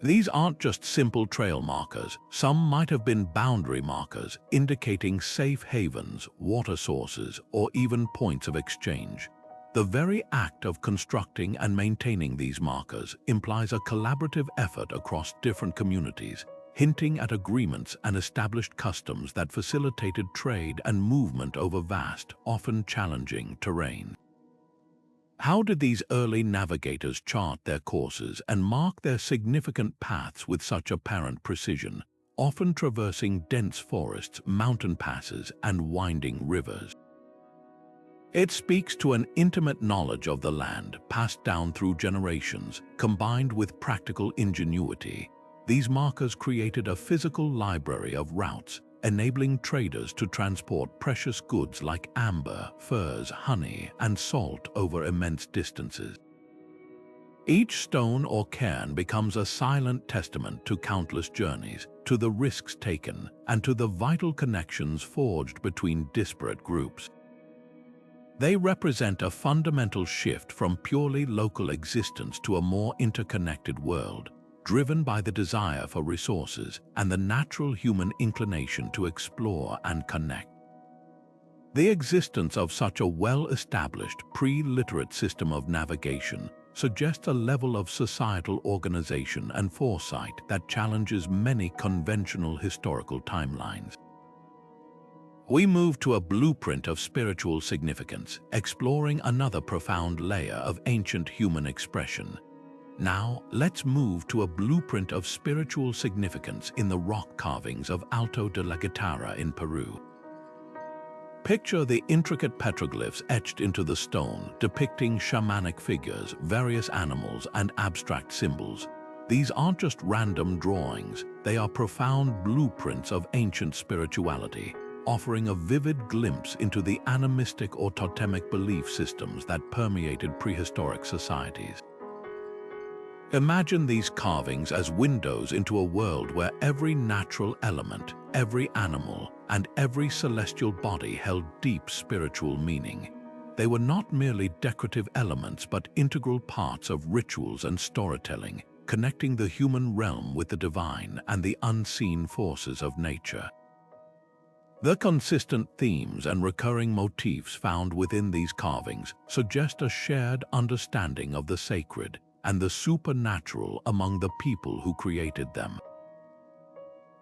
These aren't just simple trail markers. Some might have been boundary markers, indicating safe havens, water sources, or even points of exchange. The very act of constructing and maintaining these markers implies a collaborative effort across different communities, hinting at agreements and established customs that facilitated trade and movement over vast, often challenging terrain. How did these early navigators chart their courses and mark their significant paths with such apparent precision, often traversing dense forests, mountain passes, and winding rivers? It speaks to an intimate knowledge of the land passed down through generations, combined with practical ingenuity. These markers created a physical library of routes, enabling traders to transport precious goods like amber, furs, honey, and salt over immense distances. Each stone or cairn becomes a silent testament to countless journeys, to the risks taken, and to the vital connections forged between disparate groups. They represent a fundamental shift from purely local existence to a more interconnected world, driven by the desire for resources and the natural human inclination to explore and connect. The existence of such a well-established, pre-literate system of navigation suggests a level of societal organization and foresight that challenges many conventional historical timelines. We move to a blueprint of spiritual significance, exploring another profound layer of ancient human expression. Now, let's move to a blueprint of spiritual significance in the rock carvings of Alto de la Guitarra in Peru. Picture the intricate petroglyphs etched into the stone, depicting shamanic figures, various animals, and abstract symbols. These aren't just random drawings, they are profound blueprints of ancient spirituality, offering a vivid glimpse into the animistic or totemic belief systems that permeated prehistoric societies. Imagine these carvings as windows into a world where every natural element, every animal, and every celestial body held deep spiritual meaning. They were not merely decorative elements but integral parts of rituals and storytelling, connecting the human realm with the divine and the unseen forces of nature. The consistent themes and recurring motifs found within these carvings suggest a shared understanding of the sacred and the supernatural among the people who created them.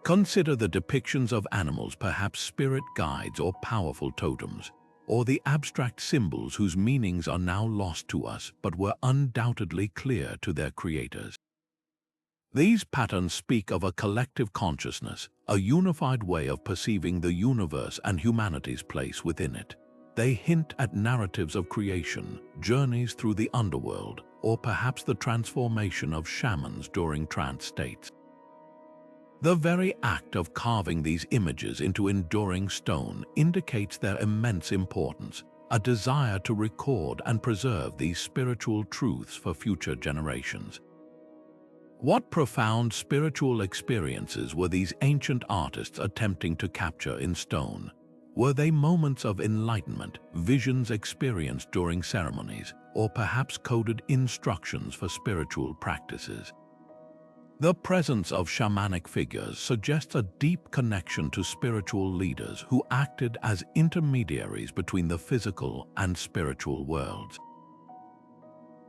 Consider the depictions of animals, perhaps spirit guides or powerful totems, or the abstract symbols whose meanings are now lost to us but were undoubtedly clear to their creators. These patterns speak of a collective consciousness, a unified way of perceiving the universe and humanity's place within it. They hint at narratives of creation, journeys through the underworld, or perhaps the transformation of shamans during trance states. The very act of carving these images into enduring stone indicates their immense importance, a desire to record and preserve these spiritual truths for future generations. What profound spiritual experiences were these ancient artists attempting to capture in stone? Were they moments of enlightenment, visions experienced during ceremonies, or perhaps coded instructions for spiritual practices? The presence of shamanic figures suggests a deep connection to spiritual leaders who acted as intermediaries between the physical and spiritual worlds.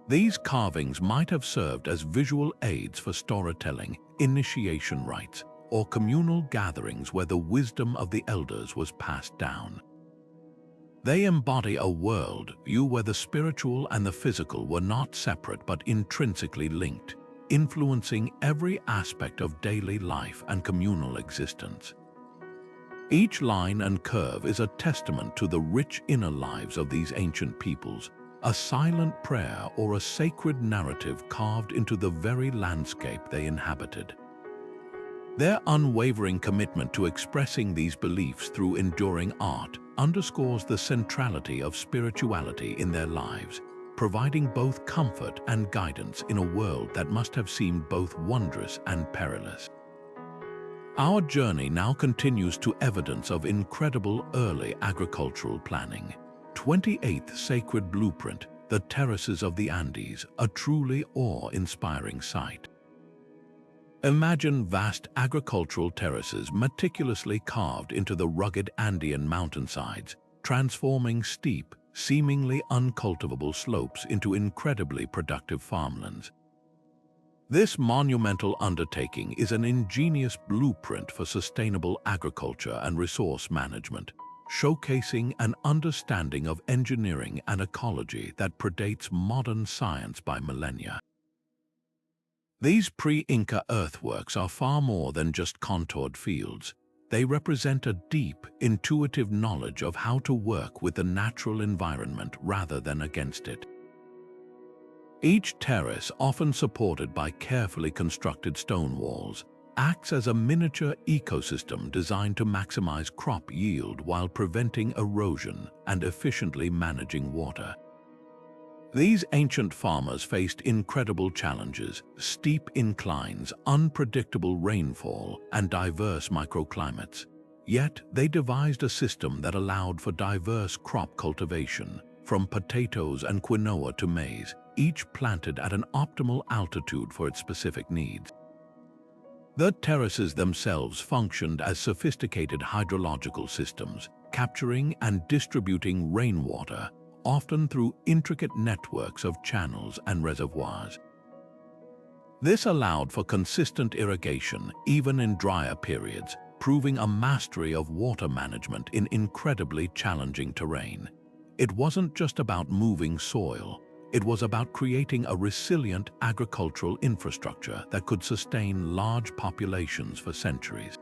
These carvings might have served as visual aids for storytelling, initiation rites, or communal gatherings where the wisdom of the elders was passed down. They embody a world view where the spiritual and the physical were not separate but intrinsically linked, influencing every aspect of daily life and communal existence. Each line and curve is a testament to the rich inner lives of these ancient peoples, a silent prayer or a sacred narrative carved into the very landscape they inhabited. Their unwavering commitment to expressing these beliefs through enduring art underscores the centrality of spirituality in their lives, providing both comfort and guidance in a world that must have seemed both wondrous and perilous. Our journey now continues to evidence of incredible early agricultural planning. 28th Sacred Blueprint, the Terraces of the Andes, a truly awe-inspiring sight. Imagine vast agricultural terraces meticulously carved into the rugged Andean mountainsides, transforming steep, seemingly uncultivable slopes into incredibly productive farmlands. This monumental undertaking is an ingenious blueprint for sustainable agriculture and resource management, showcasing an understanding of engineering and ecology that predates modern science by millennia. These pre-Inca earthworks are far more than just contoured fields. They represent a deep, intuitive knowledge of how to work with the natural environment rather than against it. Each terrace, often supported by carefully constructed stone walls, acts as a miniature ecosystem designed to maximize crop yield while preventing erosion and efficiently managing water. These ancient farmers faced incredible challenges: steep inclines, unpredictable rainfall, and diverse microclimates. Yet, they devised a system that allowed for diverse crop cultivation, from potatoes and quinoa to maize, each planted at an optimal altitude for its specific needs. The terraces themselves functioned as sophisticated hydrological systems, capturing and distributing rainwater, often through intricate networks of channels and reservoirs. This allowed for consistent irrigation even in drier periods, proving a mastery of water management in incredibly challenging terrain. It wasn't just about moving soil, it was about creating a resilient agricultural infrastructure that could sustain large populations for centuries.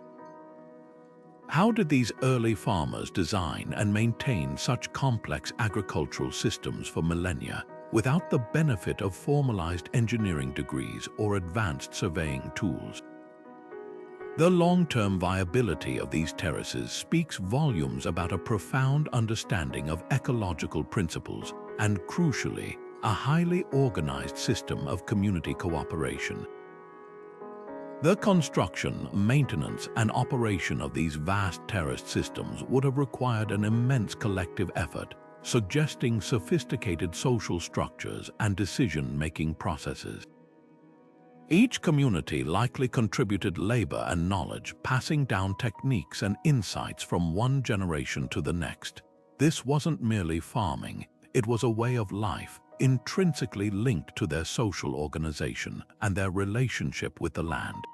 How did these early farmers design and maintain such complex agricultural systems for millennia without the benefit of formalized engineering degrees or advanced surveying tools? The long-term viability of these terraces speaks volumes about a profound understanding of ecological principles and, crucially, a highly organized system of community cooperation. The construction, maintenance, and operation of these vast terraced systems would have required an immense collective effort, suggesting sophisticated social structures and decision-making processes. Each community likely contributed labor and knowledge, passing down techniques and insights from one generation to the next. This wasn't merely farming, it was a way of life, intrinsically linked to their social organization and their relationship with the land.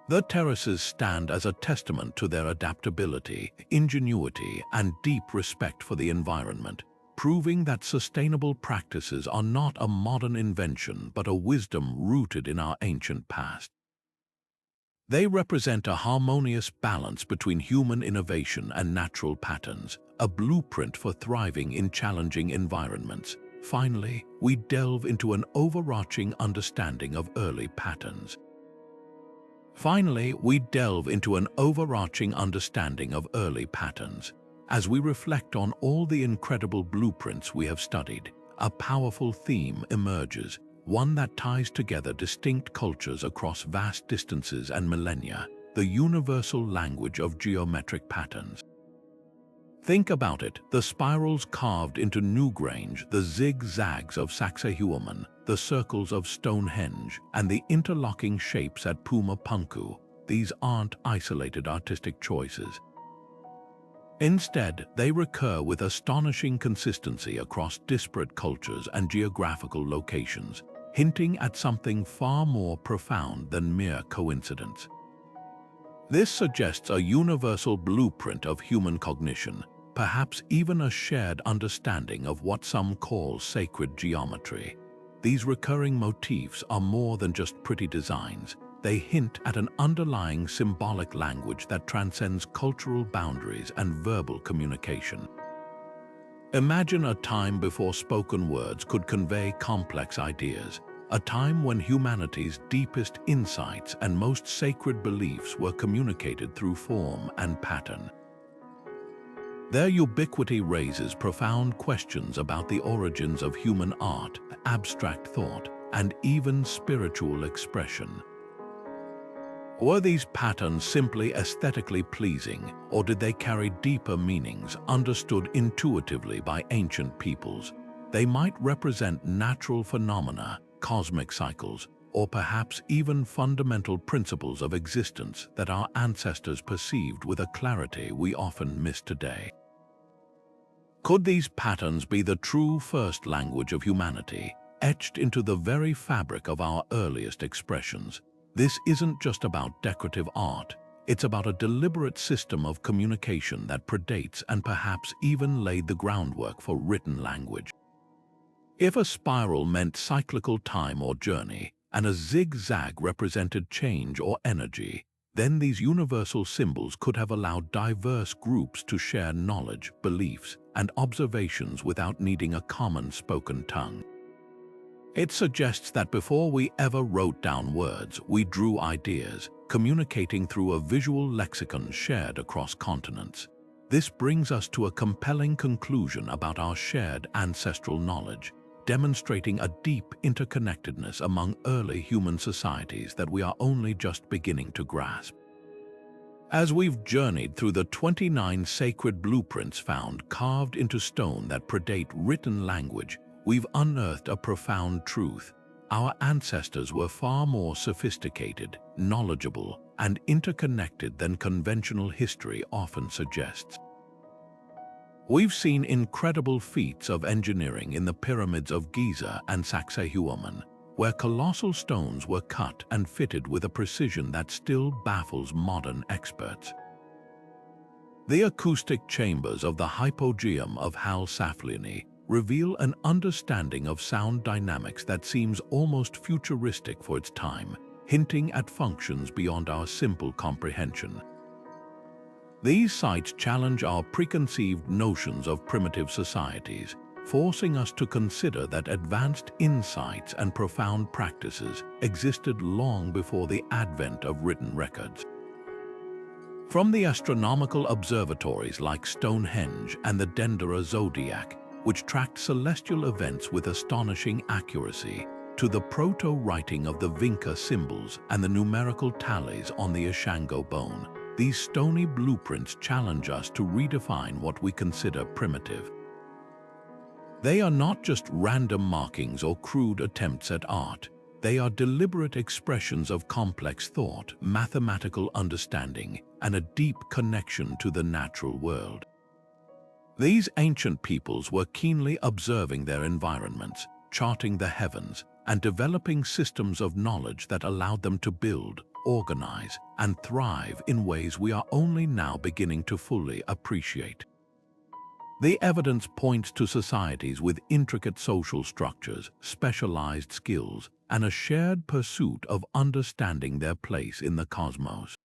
The terraces stand as a testament to their adaptability, ingenuity, and deep respect for the environment, proving that sustainable practices are not a modern invention but a wisdom rooted in our ancient past. They represent a harmonious balance between human innovation and natural patterns, a blueprint for thriving in challenging environments. Finally, we delve into an overarching understanding of early patterns. As we reflect on all the incredible blueprints we have studied, a powerful theme emerges, one that ties together distinct cultures across vast distances and millennia: the universal language of geometric patterns. Think about it: the spirals carved into Newgrange, the zigzags of Sacsayhuaman, the circles of Stonehenge, and the interlocking shapes at Pumapunku. These aren't isolated artistic choices. Instead, they recur with astonishing consistency across disparate cultures and geographical locations, hinting at something far more profound than mere coincidence. This suggests a universal blueprint of human cognition, perhaps even a shared understanding of what some call sacred geometry. These recurring motifs are more than just pretty designs. They hint at an underlying symbolic language that transcends cultural boundaries and verbal communication. Imagine a time before spoken words could convey complex ideas, a time when humanity's deepest insights and most sacred beliefs were communicated through form and pattern. Their ubiquity raises profound questions about the origins of human art, abstract thought, and even spiritual expression. Were these patterns simply aesthetically pleasing, or did they carry deeper meanings understood intuitively by ancient peoples? They might represent natural phenomena, cosmic cycles, or perhaps even fundamental principles of existence that our ancestors perceived with a clarity we often miss today. Could these patterns be the true first language of humanity, etched into the very fabric of our earliest expressions? This isn't just about decorative art, it's about a deliberate system of communication that predates and perhaps even laid the groundwork for written language. If a spiral meant cyclical time or journey, and a zigzag represented change or energy, then these universal symbols could have allowed diverse groups to share knowledge, beliefs, and observations without needing a common spoken tongue. It suggests that before we ever wrote down words, we drew ideas, communicating through a visual lexicon shared across continents. This brings us to a compelling conclusion about our shared ancestral knowledge, demonstrating a deep interconnectedness among early human societies that we are only just beginning to grasp. As we've journeyed through the 29 sacred blueprints found carved into stone that predate written language, we've unearthed a profound truth. Our ancestors were far more sophisticated, knowledgeable, and interconnected than conventional history often suggests. We've seen incredible feats of engineering in the pyramids of Giza and Sacsayhuaman, where colossal stones were cut and fitted with a precision that still baffles modern experts. The acoustic chambers of the Hypogeum of Saflieni reveal an understanding of sound dynamics that seems almost futuristic for its time, hinting at functions beyond our simple comprehension. These sites challenge our preconceived notions of primitive societies, forcing us to consider that advanced insights and profound practices existed long before the advent of written records. From the astronomical observatories like Stonehenge and the Dendera Zodiac, which tracked celestial events with astonishing accuracy, to the proto-writing of the Vinca symbols and the numerical tallies on the Ishango bone, these stony blueprints challenge us to redefine what we consider primitive. They are not just random markings or crude attempts at art. They are deliberate expressions of complex thought, mathematical understanding, and a deep connection to the natural world. These ancient peoples were keenly observing their environments, charting the heavens, and developing systems of knowledge that allowed them to build, organize, and thrive in ways we are only now beginning to fully appreciate. The evidence points to societies with intricate social structures, specialized skills, and a shared pursuit of understanding their place in the cosmos.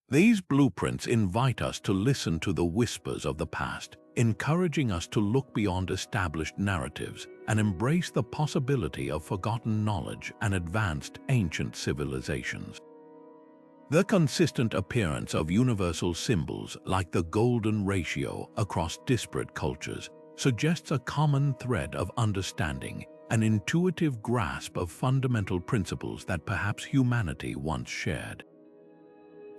These blueprints invite us to listen to the whispers of the past, encouraging us to look beyond established narratives and embrace the possibility of forgotten knowledge and advanced ancient civilizations. The consistent appearance of universal symbols like the golden ratio across disparate cultures suggests a common thread of understanding, an intuitive grasp of fundamental principles that perhaps humanity once shared.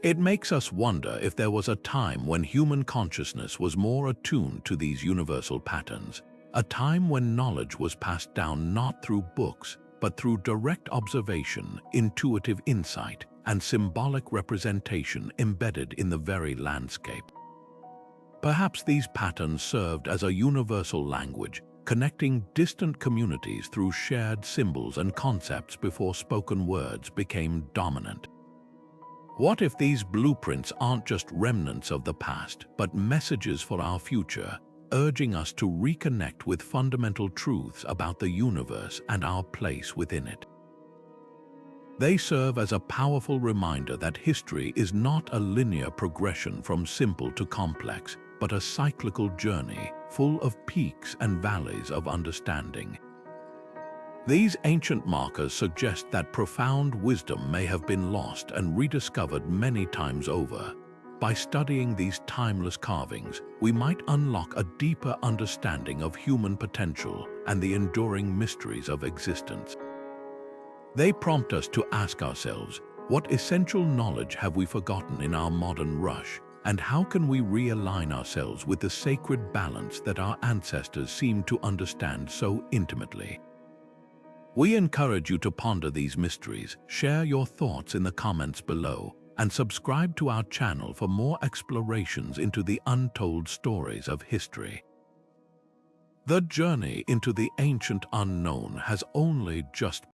It makes us wonder if there was a time when human consciousness was more attuned to these universal patterns, a time when knowledge was passed down not through books, but through direct observation, intuitive insight, and symbolic representation embedded in the very landscape. Perhaps these patterns served as a universal language, connecting distant communities through shared symbols and concepts before spoken words became dominant. What if these blueprints aren't just remnants of the past, but messages for our future, urging us to reconnect with fundamental truths about the universe and our place within it? They serve as a powerful reminder that history is not a linear progression from simple to complex, but a cyclical journey full of peaks and valleys of understanding. These ancient markers suggest that profound wisdom may have been lost and rediscovered many times over. By studying these timeless carvings, we might unlock a deeper understanding of human potential and the enduring mysteries of existence. They prompt us to ask ourselves, what essential knowledge have we forgotten in our modern rush, and how can we realign ourselves with the sacred balance that our ancestors seem to understand so intimately? We encourage you to ponder these mysteries, share your thoughts in the comments below, and subscribe to our channel for more explorations into the untold stories of history. The journey into the ancient unknown has only just